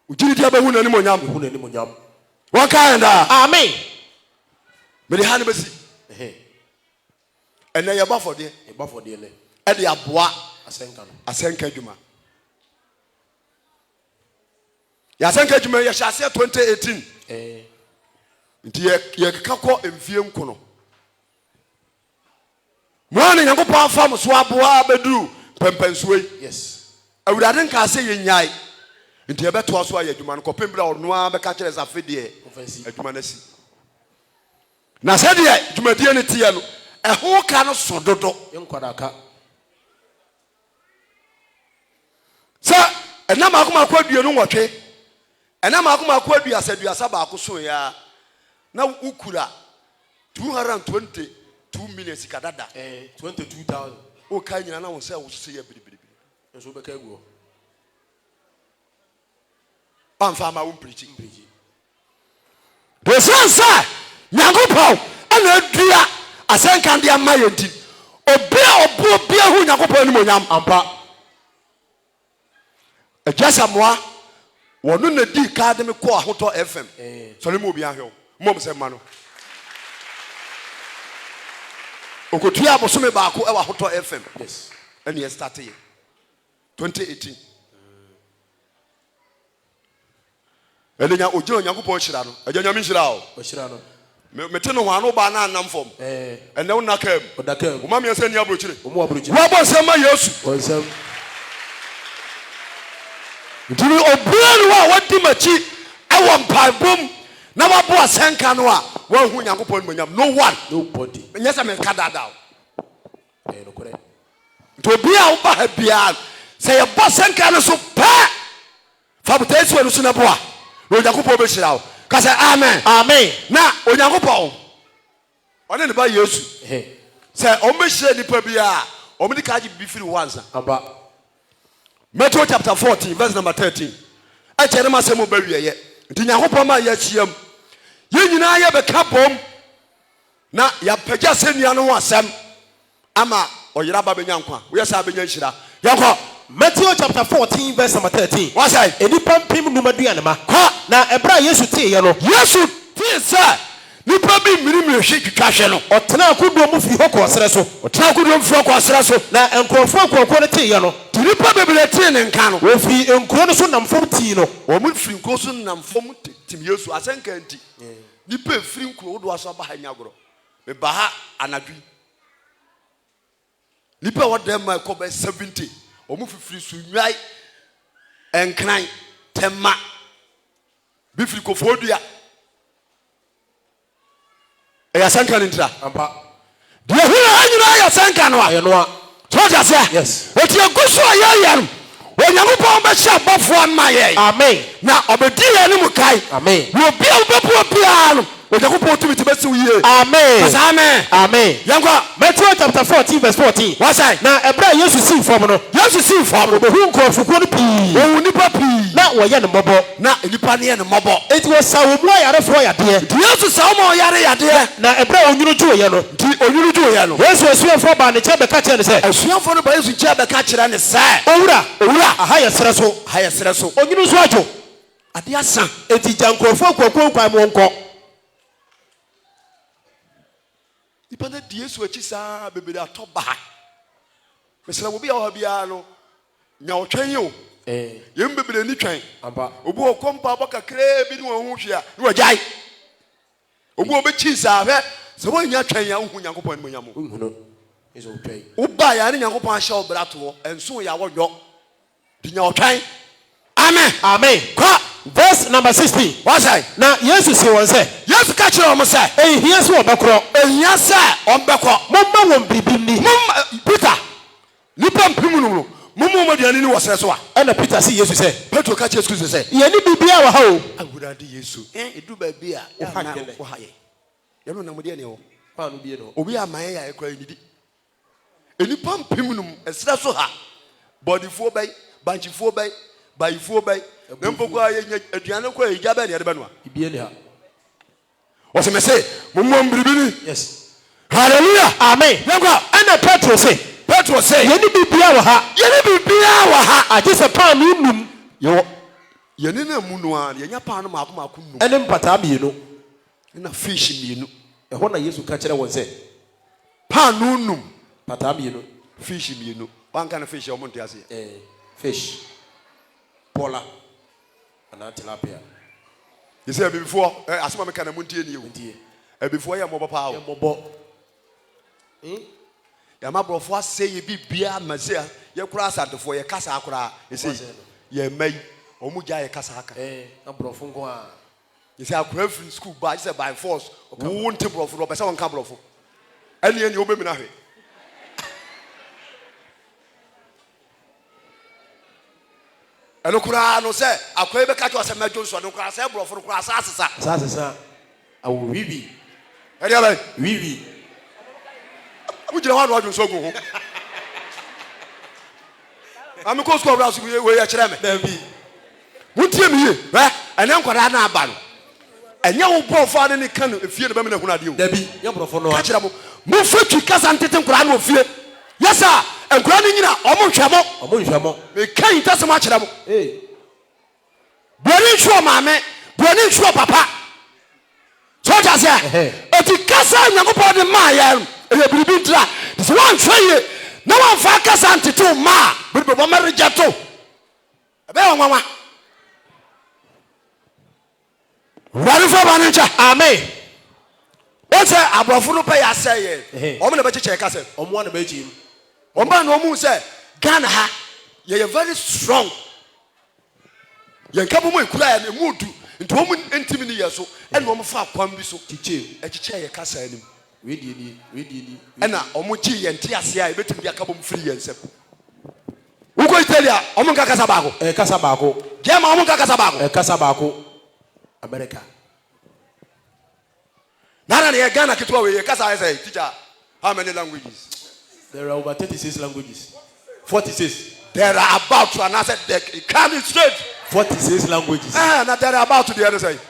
ujiri dia be hu nani monyam hu nani monyam wakanda amen me de ha ne besi ene ye ba fode le e de aboa asenka dwuma ya asenka dwuma ye hyase 2018 nti ye kakọ emfie nkono mwana nyankopɔ afa mo so aboa beduru pempensuwe yes awurade nka ase ye nyai nti ye beto aso aye adwuma no kɔpem bra ɔno a bɛka kyerɛ safe de adwuma na si na sɛ de adwumadie ne tie no ɛho ka no so dodo yɛnkɔdaka sɛ ɛnam akoma akɔ aduonu nwɔtwe ɛnam akoma akɔ aduasa baako so ya na ukura 222 million sikadada 22,000 o ka nyina na wo sɛ wo so yɛ biribiri nso bɛka aguo amfa ma wo mprichi de sansa nyankopɔn ana adua asenka de ama yɛ nti obi a ɔbo bia hu nyankopɔn anim onyam ampa agyasa moa wɔno na di ka de me kɔ ahotɔ fm sɔre mu obi ahwɛ mom sɛ ma no okotua abosome baako ɛwɔ ahotɔ fm yes ɛne yɛ start yɛ 2018 ɛlenya ogyina nyankopɔn hyira no agya nyame hyira o ɔhyira no mete no hwano ba na anam fam ɛnɛ wo nakam ɔdakam wo ma me sɛ ni abrokyire ɔmo abrokyire wo nsɛm ma yesu ɔnsɛm ntini obua no a wadi machi ɛwɔ mpaebom na wabo asenka no a wahu nyankopɔn no manyam no one nobody nyɛ sɛ meka dada no correct nti obi a woba ha biara sɛ yɛbɔ senka no so pɛ fa botaasi wɔ no so na boa na onyankopɔn bɛhyira wo ka sɛ amen amen na onyankopɔn ɔne ne ba yesu sɛ ɔmbɛhyira nnipa biara ɔmde ka agye bibi firi wo ansa aba Matthew chapter 14 verse number 13 ɛkyɛ ne ma sɛ mo ba wieyɛ nti nyankopɔn ma yɛahyia mu yɛn nyinaa yɛbɛka bom na yɛapagya sɛ nnua no ho asɛm ama ɔyera ba bɛnya nkwa woyɛ sɛ bɛnya nhyira yɛnkɔ Matthew chapter 14 verse number 13 wasai enipa mpem numaduane ma na ɛbra yesu tee yɛ no yesu tee sɛ nipa bi mmirimiri hwe twitwa hwɛ no ɔtena akodoɔ mu firi hɔ kɔ ɔsrɛ so ɔtena akodoɔ mu firi hɔ kɔ ɔsrɛ so na nkurɔfoɔ akuakuo no tee yɛ no nti nipa bebree tee ne nka no wɔfiri nkuro no so nam fam tii no wɔn firi nkuro so nam fam tim yesu asɛnka nti nipa efiri nkuro wodoɔ so aba ha nyagorɔ meba ha anadwi nipa wɔda ma ɛkɔ bɛ 70 wɔn fifiri so nwai ɛnkran tɛma bifiri kofoɔ dua ɛyɛ asɛnka ne ntira ampa deɛ hura ha nyinaa yɛ asɛnka no a ɛyɛ no a so ɔda sɛ yes ɔti agu so a yɛyɛ no onyankopɔn bɛhyɛ abɔfoɔ ma yɛn amen na ɔbɛdi yɛn no mu kae amen na obi a wobɛboa biara no onyankopɔn tumi te bɛsi wo yie amen kasa amen amen yɛnkɔ Matthew chapter 14 verse 14 wasai na ɛbra yesu sii fam no yesu sii fam no obehu nkurɔfokuo no pii wɔwu nipa pii na wɔyɛ ne mmɔbɔ na nipa ne yɛ ne mmɔbɔ enti wɔsa wɔ mu ayarefoɔ yadeɛ nti yesu sa woma ɔyare yadeɛ na ɛbra onwunu dwoeɛ no nti onwunu dwoeɛ no yesu asuafoɔ baa ne nkyɛn bɛka kyerɛ ne sɛ asuafoɔ no ba yesu nkyɛn bɛka kyerɛ ne sɛ owura aha yɛ serɛ so ha yɛ serɛ so onwunu nso adwo ade asa enti gya nkurɔfoɔ akuakuo nkwan mu nkɔ nipa no di yesu akyi saa bebree atɔ ba ha mesrɛ obi a wɔ ha biara no nya ɔtwɛn yi o yɛm bebree ni twɛn obi wɔ kɔmpa bɔ kakraa bi ne wɔn ho hwe a ne wɔgyae obi wɔ bɛkyi saa hwɛ sɛ wɔnya twɛn a wohu nyankopɔn no monyam woba yɛ ne nyankopɔn ahyɛ wo bra to hɔ ɛnso yɛ awɔdwɔ de nya ɔtwɛn amen amen kɔ verse number 16 wasai na yesu si wɔn sɛ yesu ka kyerɛ wɔn sɛ ehia sɛ wɔbɛkorɔ ehia sɛ ɔmbɛkɔ momma wɔn biribi nni peter nipa mpem no no momo aduane ni wɔ srɛ so a ɛna peter si yesu sɛ petro ka kyerɛ yesu sɛ yɛne biribiaa wɔ ha o awurade yesu ɛdu baabi a woha yɛ yɛno namodeɛ ne hɔ obi ama yɛ yɛ kora yɛnidi enipa mpem nom ɛsrɛ so ha bɔdifoɔ bɛyi bankyifoɔ bɛyi bayifoɔ bɛyi na mpoko a yɛnya aduane kɔ a yɛgya bɛɛ ne yɛde bɛnoa Was me say, Mumum. Yes. Hallelujah. Amen. And Petro say, Yeni bibia wa ha. I just a pan num. Yo. Yeni na munua, yenya pan no mako num. Enem pata mienu. Na fish mienu. Ehona Yesu ka kire won say, pan num. Pata mienu. Fish mienu. One kind of fish you want ase. Fish. Pola. And tilapia. You say before, asoma me kana muntie ni you. Before ya mobo pa. Mobo. Ya mabrofo say ye bibia mazia ye kura asantefo ye kasa akura ye say ye mai omuja ye kasa aka na brofo nko a ye say akura free school ba ye say by force won't brofo no be say won ka brofo ene ene obemi na hwe eno kura no say akura be ka cho say mejo so no kura say brofo no kura asasa awu wiwi ene ala wiwi ujira wa no so go ho am ko school bra so we ya kire me dabi mutie me ye ene nkwara na aba no enye wo brofo ane ne kan efie ne be me na hunade o dabi ye brofo no ka kire mo fetwi kasa ntete nkwara na ofie yesa nkwara ne nyina omo hwemo me kan tasem a kire mo boni hwo maame boni hwo papa so ja se oti kasa nyankopɔ de ma ya e biribi ntra so wan hweye na wan fa kasa ntete ma biribi bo ma rejeto ebe wanwa wari fo ba ncha amen o se abrofo no pe ya se ye o mo na be cheche kasa o mo na be chi o ba no mu se Ghana ha ye very strong ye nkabo mo ekura ya mu du nti o mu ntimi ni ye so e no mo fa kwam bi so cheche ye kasa anim we di ena o mo gi ye nti ase a e betumi bi akabo mo free ye nsem uko Italia o mo nka kasa baako kasa baako German o mo nka kasa baako kasa baako America nana ne Ghana kitwa we ye kasa I say teacher how many languages there are over 36 languages 46 there are about to announce the can straight 46 languages na there are about to the other side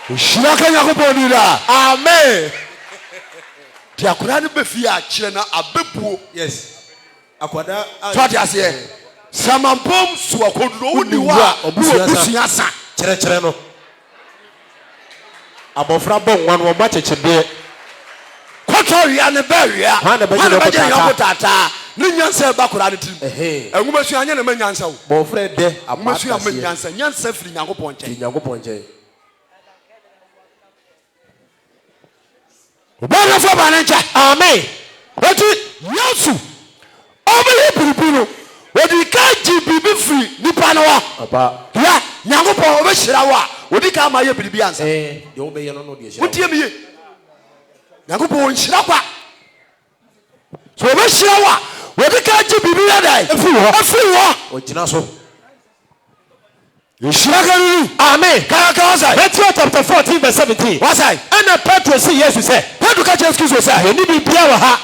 Ushiraka Yakobo nira amen ti akura ne be fi a kire na abebuo yes akwada twati ase samampom so akoduro woni wa obusuya sa kire no abofra bon wan wo ma chechebe koto ria ne ba ria ha ne ba je yakotata ne nyansa ba kura ne tim enwuma su anya na ma nyansa wo bofra de amasu ya ma nyansa firi Nyankopɔn nche Bana fo bana ncha amen oti Yesu obele biribiru odi ka ji bibi free nipa no wa aba ya Nyankopɔn obehira wa odi ka ma ye biribi ansa de obeye no de hira wotie miye Nyankopɔn onhira kwa so obehira wa odi ka ji bibi ya dai afiri wo ogina so Ishakari amen kaka wasa Matthew chapter 14 verse 17 wasa and Petro say yes say Petro ka Jesus so say ye ni bibia wa ha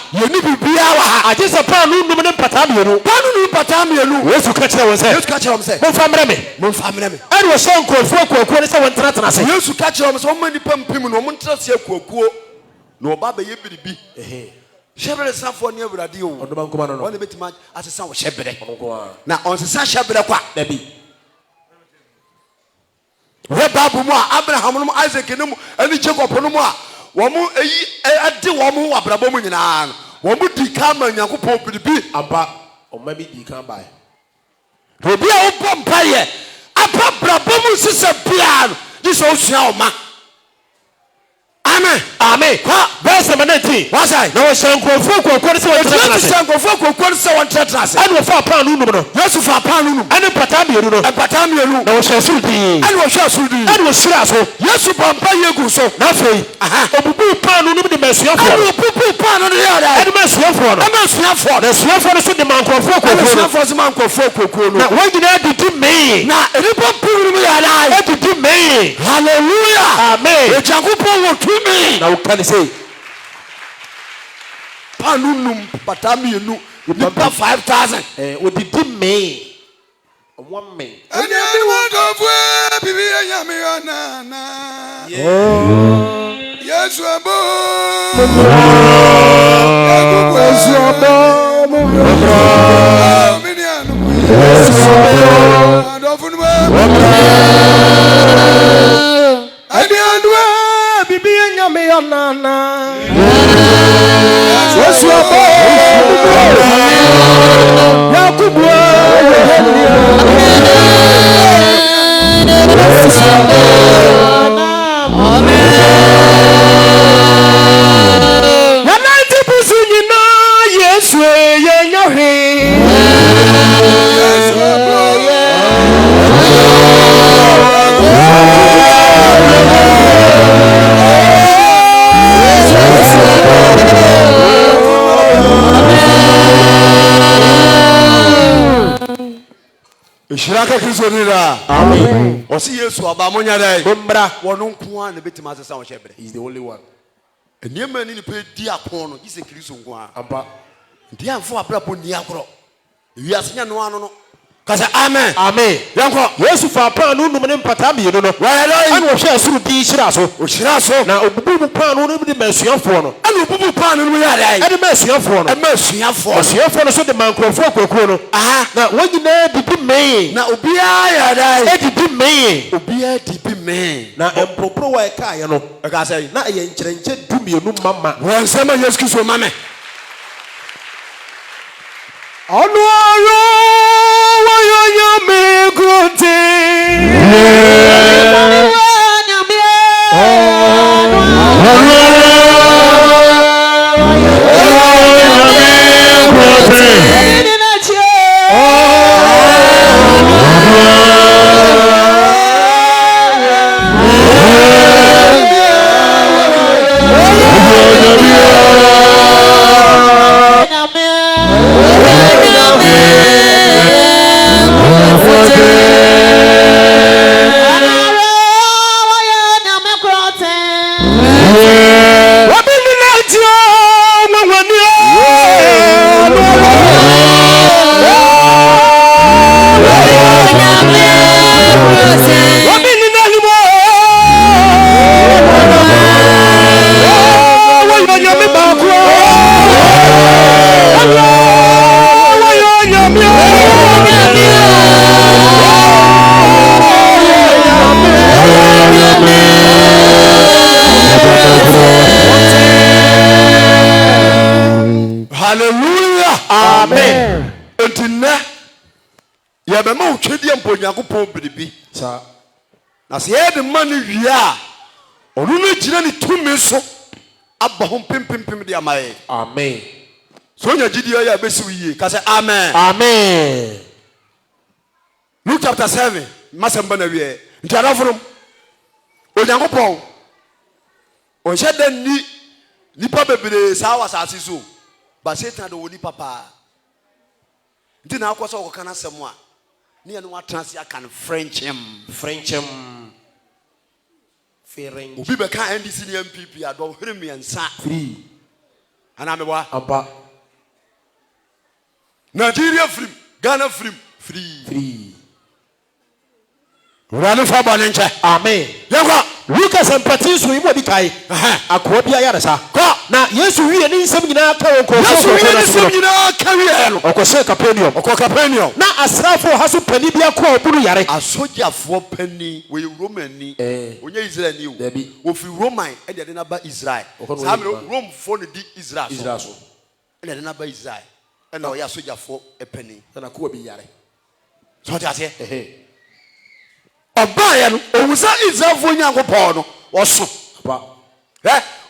aje se pan num ne pata mienu Yesu ka kire won say mo fa mre me and we so nkrofo ne say won tena say Yesu ka kire won say won mani pampim no won tena say akuakuo no ba be ye biribi shebere safo ne awurade o odo bankoma no won betima asesa wo shebere na on sesa shebere kwa dabi we babu mu a Abraham no Isaac no mu ani Jacob no mu a wo mu eyi ade wo mu abrabo mu nyina wo mu di ka ma Nyankopɔn biribi aba o ma bi di kan bai obi a wo pompa ye apa brabo mu sisa bia ni so sua o ma amen verse 19 wasa na wo shankrofo kokore se won tena se shankrofo kokore se won tena se and we fa pan num no Yesu fa pan num and pata mienu no na wo hwe di and wo hwe and wo shira so Yesu pompa ye gu so na fei obubu pan num de mesuafo and wo pupu pan no ya da and mesuafo no so de mankrofo kokore na wo gina didi me na eripo puru mi ya da didi me hallelujah amen e Nyankopɔn wo tumi na wo kan say panunum patamienu nipa 5000 odidi me 1 minute. And you want of where be Yamiana. Yes, Rabo. Shiraka Krisonira. Amen. Osi Yesu abamonya dai. Bombra. Wono nko a na betima asesa wo shebre. He's the only one. Eniema ni pe di akon no, gise Kristo nko a. Ampa. Ndi amfo abrabo ni akoro. Wi asenya no ano no. Kasa amen. Amen. Yanko. Yesu fa pan no num ne mpata me no. Wa dai. Ana wo hwe asuru di hira so. O hira so. Na obubu pan no de masuafo no. Ana obubu pan no ya dai. Ade masuafo no. Masuafo no so de mankrofo kwakuo no. Aha. Na wonyina bibi me. Na obia ya dai. Edibi me. Obia dibi me. Na empopro wa ka ye no. E ka say. Na ye nkyerɛnkyɛ dumienu mama. Won sama Yesu Kristo mama. Ọnụọrụ wayọnya megote. Hallelujah. Amen. Entina ya be ma otwedi amponyankopon biribi. Sa Na se ye de man wia onu no gina ni tumi so aba ho pimpim de amaye. amen. So nya gidi ya besi wiye ka say amen. Amen. Luke chapter 7 masamba na wie ntara forum onyankopon o hye ni nipa bebere sa wasase so ba Satan do woni papa ndi na akwọ so okaka na semu a ne ye no atransi aka no Frenchem obi be kan NDC ni MPP ado hwere miensa free ana meboa aba Nigeria free Ghana free Ranu fa ba nche amen. Yakwa Lucas empathy so ibo di kai akwa bia ya resa na Yesu wiye ni nsem nyina ka wo ko Yesu wiye ni nsem nyina ka wiye no okose Capernaum na asrafo haso pani bia ko oburu yare asojafo pani we Romani onye Israel ni wo fi Roman e de na ba Israel sam Rome fo ne di Israel so e de na ba Israel e na o ya asojafo e pani na ko bi yare so ti ase Abaya no owusa Israelfo nyankopon no woso ba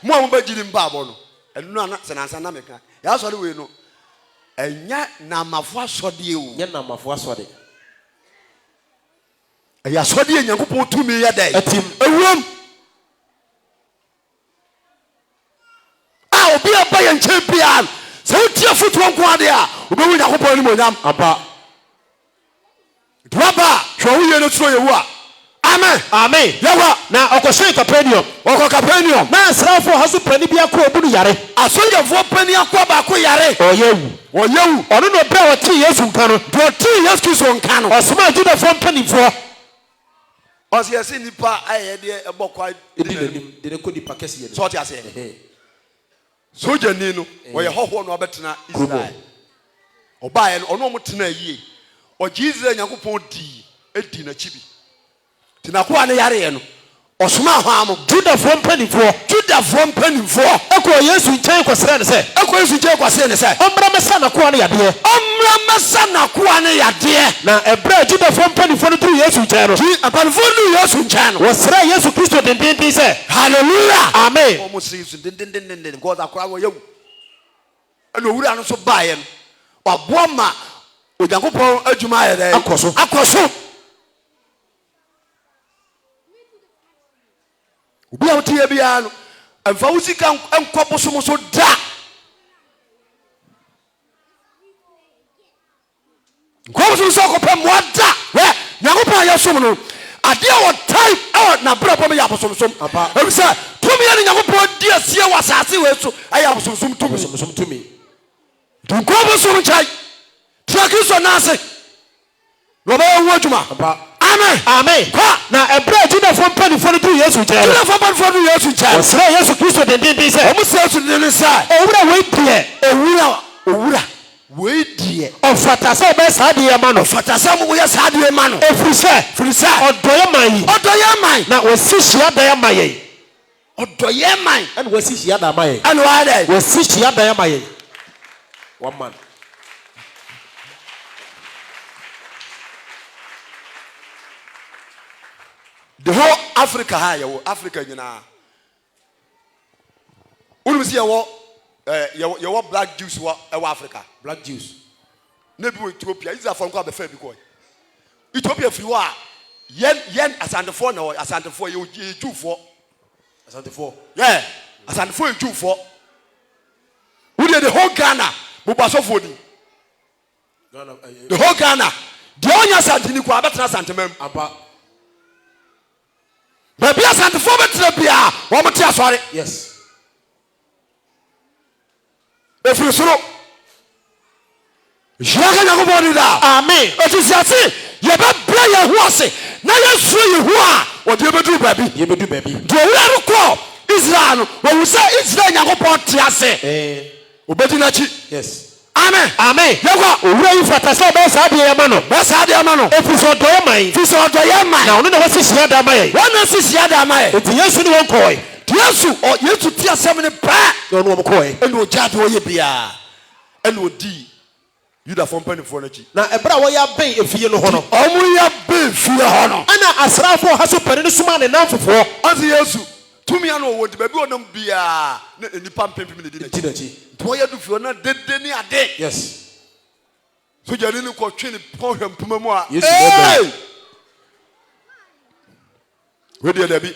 mo amba giri mbabo no enu na senansa na meka ya sori we no enya na mafo asode o nya na mafo asode ya asode nyankopon tumi ya dai atim ewuram obi abaya nchempia se otia foto nko ade a obewu nyankopon ni monyam aba Draba, show you no throw you Amen. Amen. Yawa. Na okoshe Capernaum. Capernaum. Na asrafo haso pani bia ko obu no yare. Asonjefo pani akwa ba ko yare. Oyewu. Ono no bra oti Yesu nka no. Do ti Yesu Kristo nka no. Osoma Juda fo panifo. Osi yesi nipa aye de ebokwa de ko di pakesi ye. So ti ase. Soja ni no wo ye hoho no obetena Israel. Oba ye no ono mo tena yie. Oji Israel Yakobon di edi na chibi. Tinako ane yare ye no. Osoma ho am Juda fo panifo. Eko Yesu nchen kwasere ne se. Omra mesa na ko ane yade. Na ebra Juda fo panifo no tru Yesu nchen no. Apanfo no Yesu nchen no. Wasra Yesu Kristo dendenden se. Hallelujah. Amen. Omo se Yesu dendenden God akwa wo yewu. Eno wura no so baaye no. Obo ma Yakobon adwuma ayere. Akoso. Obi a wotie bia no amfa wusika enkopo so so da Nkopo so ko pem wada we Yakobon ayesom no ade a wo time na brabo me yabosom e say tumi ya Yakobon di asie wasase we so ayabosom tumi Nkopo so nchai trakiso nase no ba wo adwuma Amen. Na ebra Juda fo panifo no tru Yesu nchen. Wasra Yesu Kristo dendenden se. Omo se Yesu dendenden se. Owura we die. Ofatasa be saade ye ma no. Ofatasa mo ye saade ye ma no. Efrise. Odoye man. Na wasi hia da ye ma ye. Odoye man. And wasi hia da ma ye. And why dey? Wasi hia da ye ma ye. One man. The whole Africa high, Africa, you know. When we see your black Jews who are Africa, black Jews. Maybe Ethiopia is a phone call the fair because Ethiopia, if you are yen as and for now, as and for you, 2-4. As and for, yeah, as and for you, 2-4. We did the whole Ghana, Mubaso Fodi. The whole Ghana, the only Santiniqua, but not Santamem. But be a Santa Fobia, one more sorry. Yes. If you so, Amen. But you see, you better play your horse. Now you see you who are, what you do, baby. You do, baby. Do you call Israel? When we say Israel, you go Tiase. Obedinachi. Yes. Amen. Owura yi fatasa be saade ye ma no. Efiso doye man. Na ono na wasi hia da ma ye. Enti Yesu ni won koy. Yesu ti asem ne pa. No no koy. Eno jade wo ye bia. Eno di. Yuda fo mpanifo na chi. Na ebra wo ya ben efie no ho no. Omo ya ben fie ho no. Ana asrafo haso pare ne suma ne namfofo. Azi Yesu. Tumi ya no wo di baby onam bia. Na nipa mpempem ne di na chi. Toya do fio na dede ni ade. Yes. So jari ni ko twe ni pon hwempuma mu a. Yes. We dey there bi.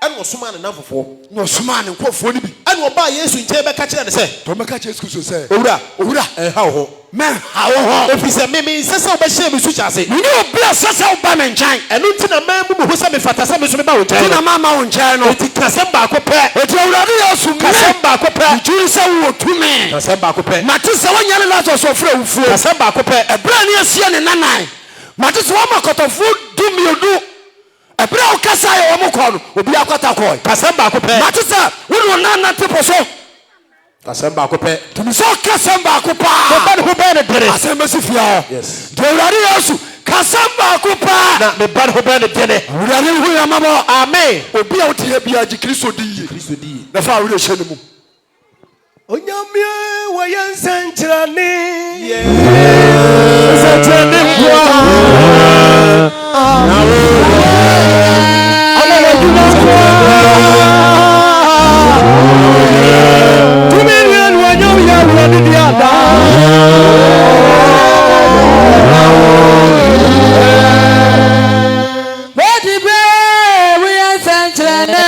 And was suma ne namfofo. No suma ne nkofo ni bi. And wo ba Yesu nche be ka kire ne se. To me ka kire Yesu so se. Owura. Ha wo. Men ha wo. Efise me sese wo be hye me su chase. Ni obi asese wo ba me nchan. Enu nti na man mu hu se me fata se me so me ba wo nchan. Ti na mama wo nchan no. Eti kasem ba ko pe. Eti Awurade Yesu kasem ba ko pe. Juri se wo tumi. Kasem ba ko pe. Mate se wo nyane la so so fra wufuo. Kasem ba ko pe. Ebra ni asia ne nanan. Mate se wo makotofo dumi odu. Ebra o kasa ye wo mko no. Obi akota ko. Kasem ba ko pe. Mate se wo nanan tipo so. Kasem ba ko pe. Tumi so kasem ba ko pa. Ko ba ho be ne dere. Asem be sifia. Yes. De Awurade Yesu kasem ba ko pa. Na me ba ho be ne dere. Awurade hu ya mabo. Amen. Obi a wote bia ji Kristo di. Na fa awure hye ne mu. Onyame wo yensankrane. Yeah. Yensankrane kwa. Na wo. Ala wo duma kwa. Tumirian wo nyom ya wo di ada. Bodi be wo yensankrane.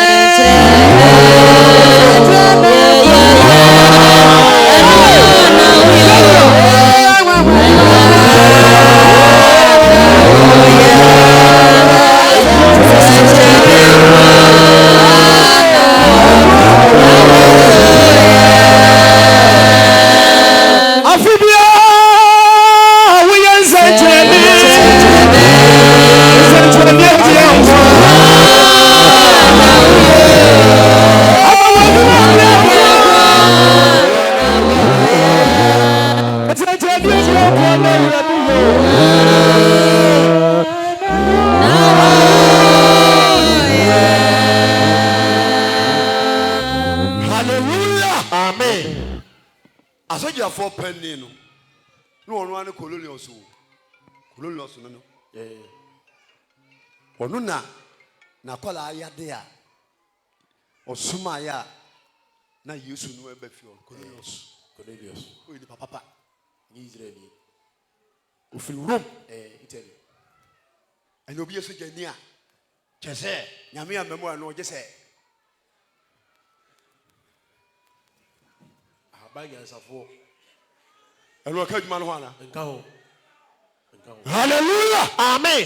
Amen. Asogyafoɔ panyin no. No ɔno ane colonials o. Colonials no. Ɔno na kwala ayade a. Osuma ya na Yesu no ebe fi Cornelius. O yi papa. Ni Israeli. O fi Rome Italy. And obi Yesu gania. Chese nyame amemo no je se. Abanya nsafo. Eno ka djuma no ho ana. Nka ho. Hallelujah. Amen.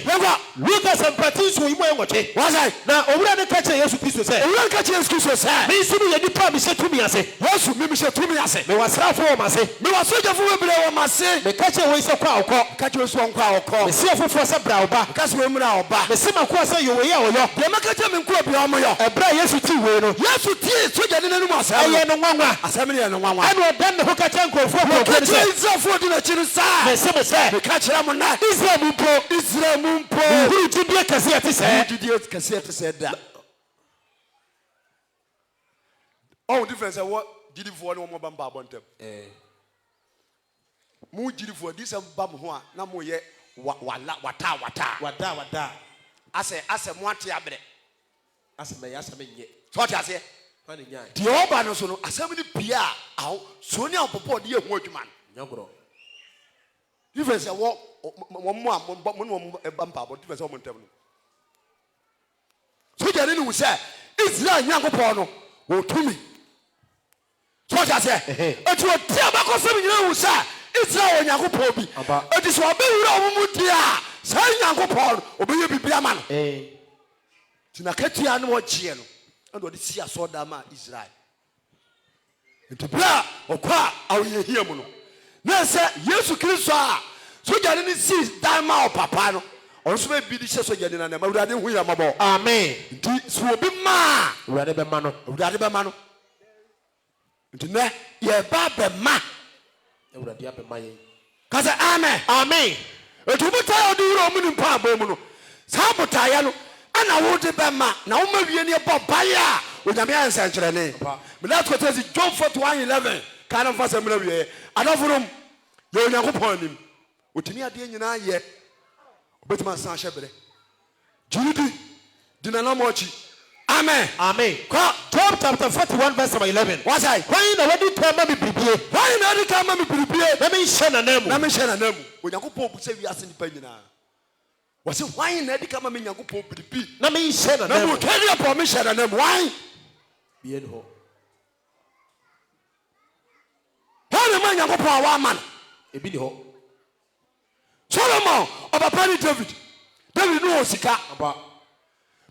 Lucas and Patrice who you watch. Was I? Now, over the catcher, yes, Christo said. Over the catcher, yes, Christo said. Me see me, you probably said to me, I say. Yes, me say to me, I say. Me was half for my say. Me was such a fool, I say. Me catcher was a crowd call. Catcher was one crowd call. Me see a fool for some brow back. Catch me now back. Me see my question, you were here or not. The Macatam and Crop Yamoya. A bra, yes, you two will. Yes, you tears, so you didn't know. I know one. Assembly and one. I know then the hooker tank for the children. Me say, the catcher on that. Israel Mumpo. Who did you cassette said? Who did you cassette said that? Oh, difference. What did you for no more bamba on them? Mu did for this and bam hoa, no more yet. Wata. I say, Mwati Abre. As a yet. What I say? The Obano Sono, assembly Pia, out, Sonia Popo, dear workman. Difference. What? One bumper, but different woman. So you didn't say, it's not young porno, or to me. So I say, it's what Tiabaco 7 years, it's not young poppy. It is what Mutia, say young porn, or be a man. Tinaketian watching, and what is here so dama Israel. And to blah or qua, I will hear mono. Now, sir, yes, you can so you didn't see Dama Papa. No, also may be the so you didn't know. I didn't hear about. Amen. This will be ma. Rather be mano. Rather be mano. Tonight, ye baba ma. You would have been my. Cause amen. Amen. It will be tired of the Roman Pabo. Sabotayano. And I would be ma. Now, maybe any papaya with a man century. But that's what says John 41:11. Kind of us a million. I don't know. You're not upon him. Utimi ade nyina ye obetima san hyebere jiridi dinana mochi amen Job chapter 41 verse 11 what's I why na wadi to ma me bibie why na wadi to ma me bibie na me hye na namu onyankopon bu se wiase nipa nyina wase why na wadi ka ma me nyankopon bibie na me hye na namu kedi apo me hye na namu why bien ho why ma nyankopon awa man ebi ni ho Solomon of a party David no sika but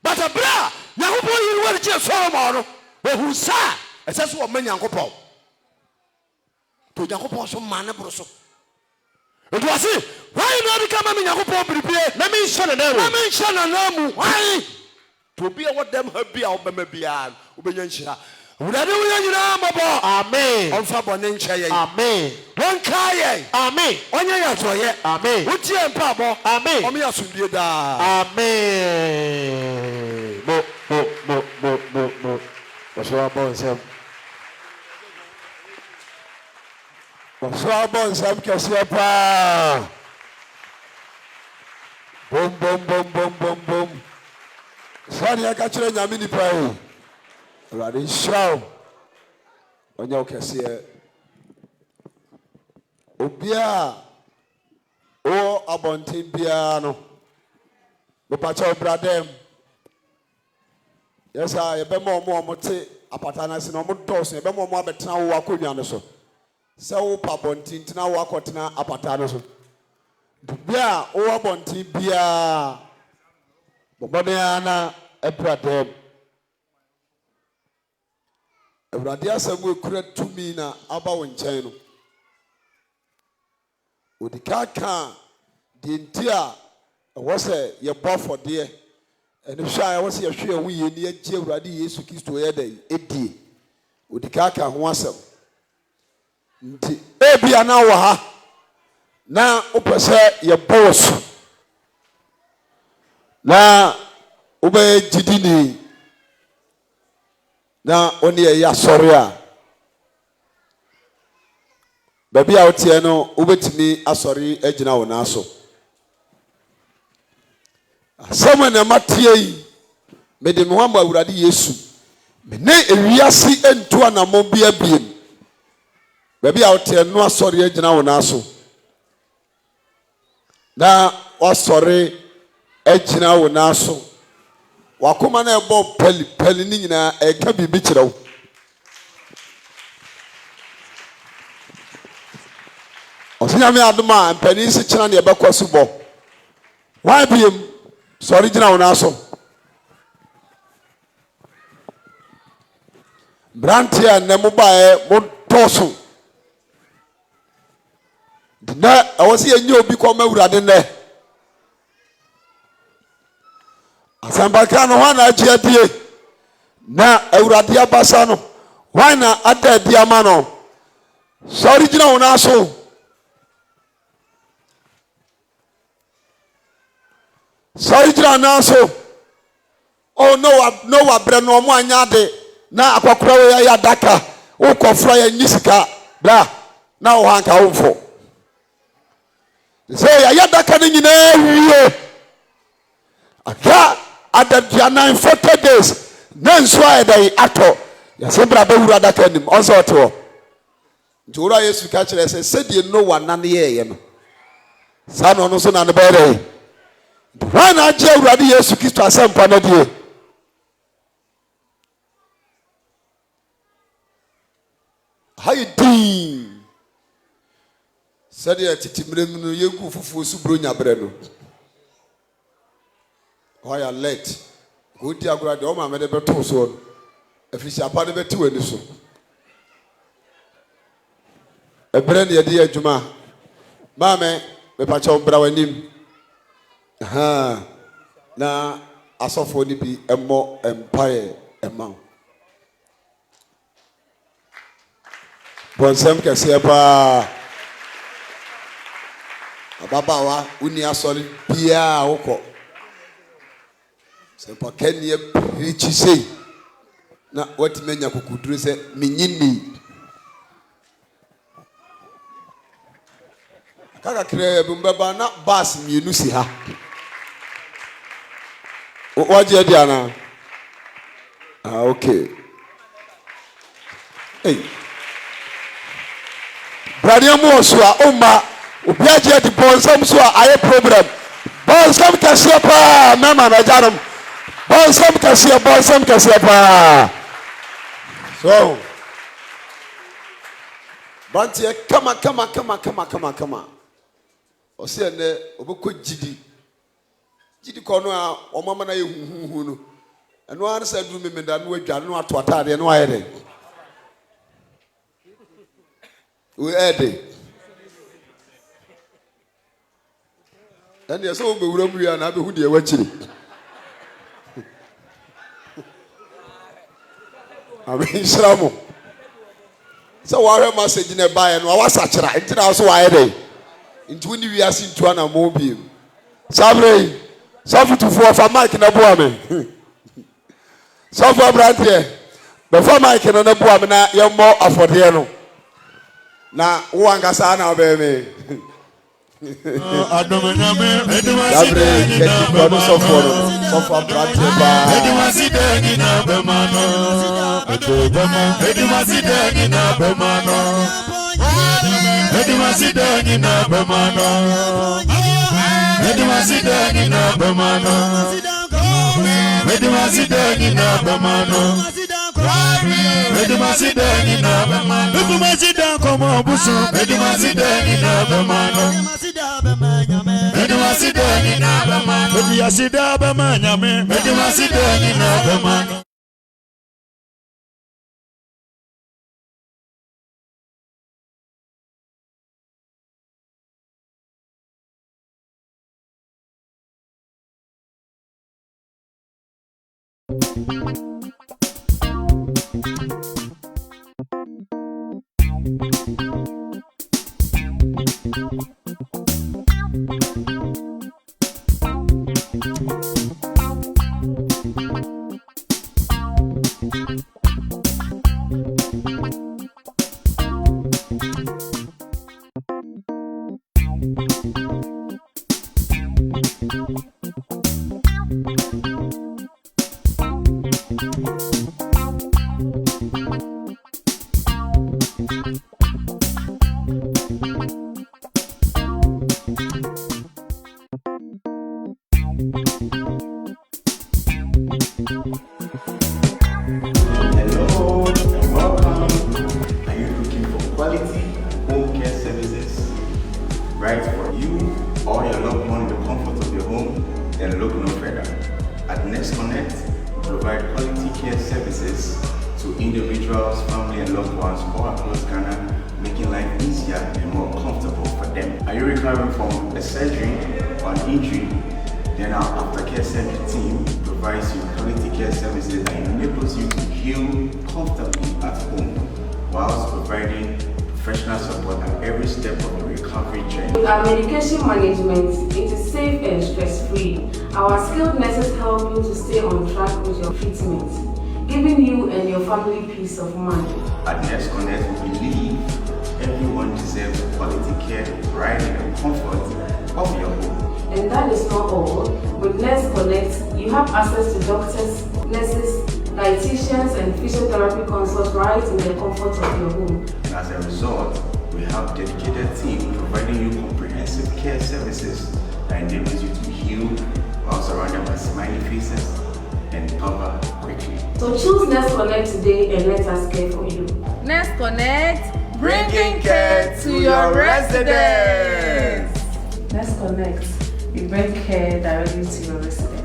a bra Yahupo you want to Solomon who sa as that's what many Yankopo to Yakopo so man broso. It was it why not become a Yakopo prepare let me shun a name why to be what them have be out maybe Ubeyansha. Amen. On Fabonin Chay. Amen. One Kaye. Amen. On your toy. Amen. What's your papa? Amen. Omia Sundia. Amen. Mo. What's your bones? What's your bones? I'm Cassiapa. Boom. Sonny, I got you in a mini pie. Ready, show. On your cassia. Obia. Oh, Abontin piano. The Pacho Bradem. Yes, I have more mote. Apatanas and Omotos, and more betan walk on so. So, Pabontin, now walk on Apatanas. Bia, oh, Abontin Bia. Bobaniana, a Bradem. Awurade asɛm ekura tumi na aba wo nkyɛn no odika ka de nti a ɛwɔ sɛ yɛbɔ afɔdeɛ ɛne hwɛ a ɛwɔ sɛ yɛhwɛ ɛho yie ne yɛgye Awurade Yesu Kristo yɛ dɛ ɛdie odika ka ho asɛm nti ebia na wɔ ha na wopɛ sɛ yɛbɔ wo so na wobɛyɛ gyidini na oni ya sorry a Baby out here no, ubetimi asori ejina wonaso. Someone na matie me de mwamba uradi Yesu. Me ne ewiasi entu anamo bia biem. Baby out here no asori ejina wonaso. Na wasori ejina wonaso. Wakoma na ebo peli ni nyina eka bibi kyerɛ wo. Osinyame adoma mpani si kyena ne ebekɔ so bɔ. Why biem sorry gyina wo na so. Brantia na mo bae mo toso. Na awose enye obi kɔ ma wurade ne. Asambaka no wana agye adie na awurade abasa no wana ada adie ama no sorry gyina wo na so. Sorry gyina na so. Oh no wabre no mo anya de na akokora we ya daka wo kofra ya nyisika bra na wo hanka wo mfo say ya daka ni nyina wiye aka adabia 40 days na nso ayedai ato ya se bra ba wura daka nim onso oto njura Yesu ka kire se sedie no wana ne ye no sa no no so na ne bere wana agye wurade Yesu Kristo asempa na die hayidin sadia titimrem no yegu fufu subro nyabre no why late go di agora de o ma me de beto so no afisi apa de beti wani so ebre ne ye adwuma ma me pa cha ombra wanim na asofo ni bi emmo empire emma bonsam kese pa ababawa uni asori bia woko se pa kenie richi sei na wati menya kukuduru se minyini kaka kire bumbaba na bus mienu si ha waje diana okay hey brania mo so a umma obiaje di bonsam so a aye program bonsam kase pa mama na jarum bonsam kase pa so bantie kama osi ene obekọ gidi kono a omama na ye huhu no eno an sa duru memenda no adwa no ato atade no ayede we ede ene so be wuram wi na be hu de wachiri amen shramo so ware message ne bae no awasa kira ntina so ayede nti woni wi asi ntu ana mo bi sabre Safu for Mike na boa me. Safu abrante. Before Mike na boa me na yemmo afode no. Na wo angasa na obe me. Adomenya me Sabre keti kono sofu abrante ba. Edimasi de na be mano. Edimasi de na be mano. Edimasi de na be mano. Edimasi de na be mano. Edimasi de na be mano. Edimasi de na be mano. Edimasi de como buso. Edimasi de na be mano. Edimasi de na be mano. Edimasi de be mano. Edimasi de na be mano. family and loved ones all across Ghana, making life easier and more comfortable for them. Are you recovering from a surgery or an injury? Then our aftercare service team provides you quality care services that enables you to heal comfortably at home, whilst providing professional support at every step of the recovery journey. With our medication management, it is safe and stress-free. Our skilled nurses help you to stay on track with your treatment, giving you and your family peace of mind. At Nurse Connect, we believe everyone deserves quality care right in the comfort of your home. And that is not all. With Nurse Connect, you have access to doctors, nurses, dietitians, and physiotherapy consults right in the comfort of your home. And as a result, we have dedicated team providing you comprehensive care services that enables you to heal while surrounded by smiling faces and recover quickly. So choose Nurse Connect today and let us care for you. Nurse Connect, bringing care to your residents. Nurse Connect, we bring care directly to your residents.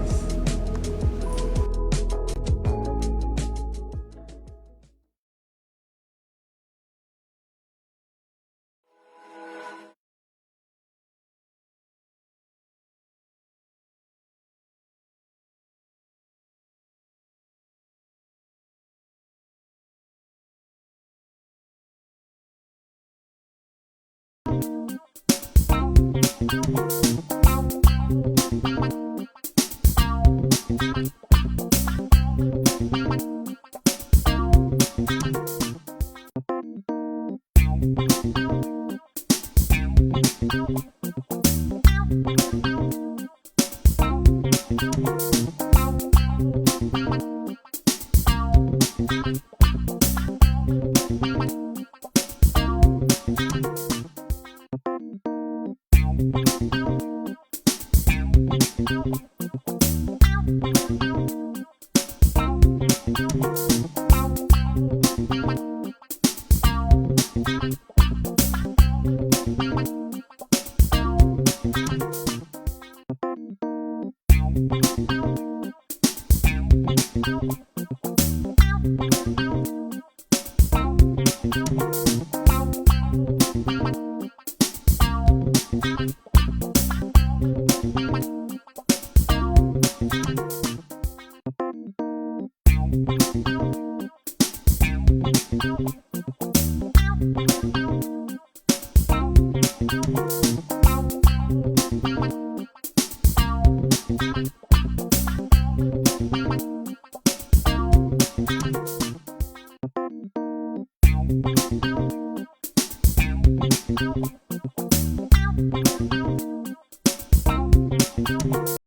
Thank you.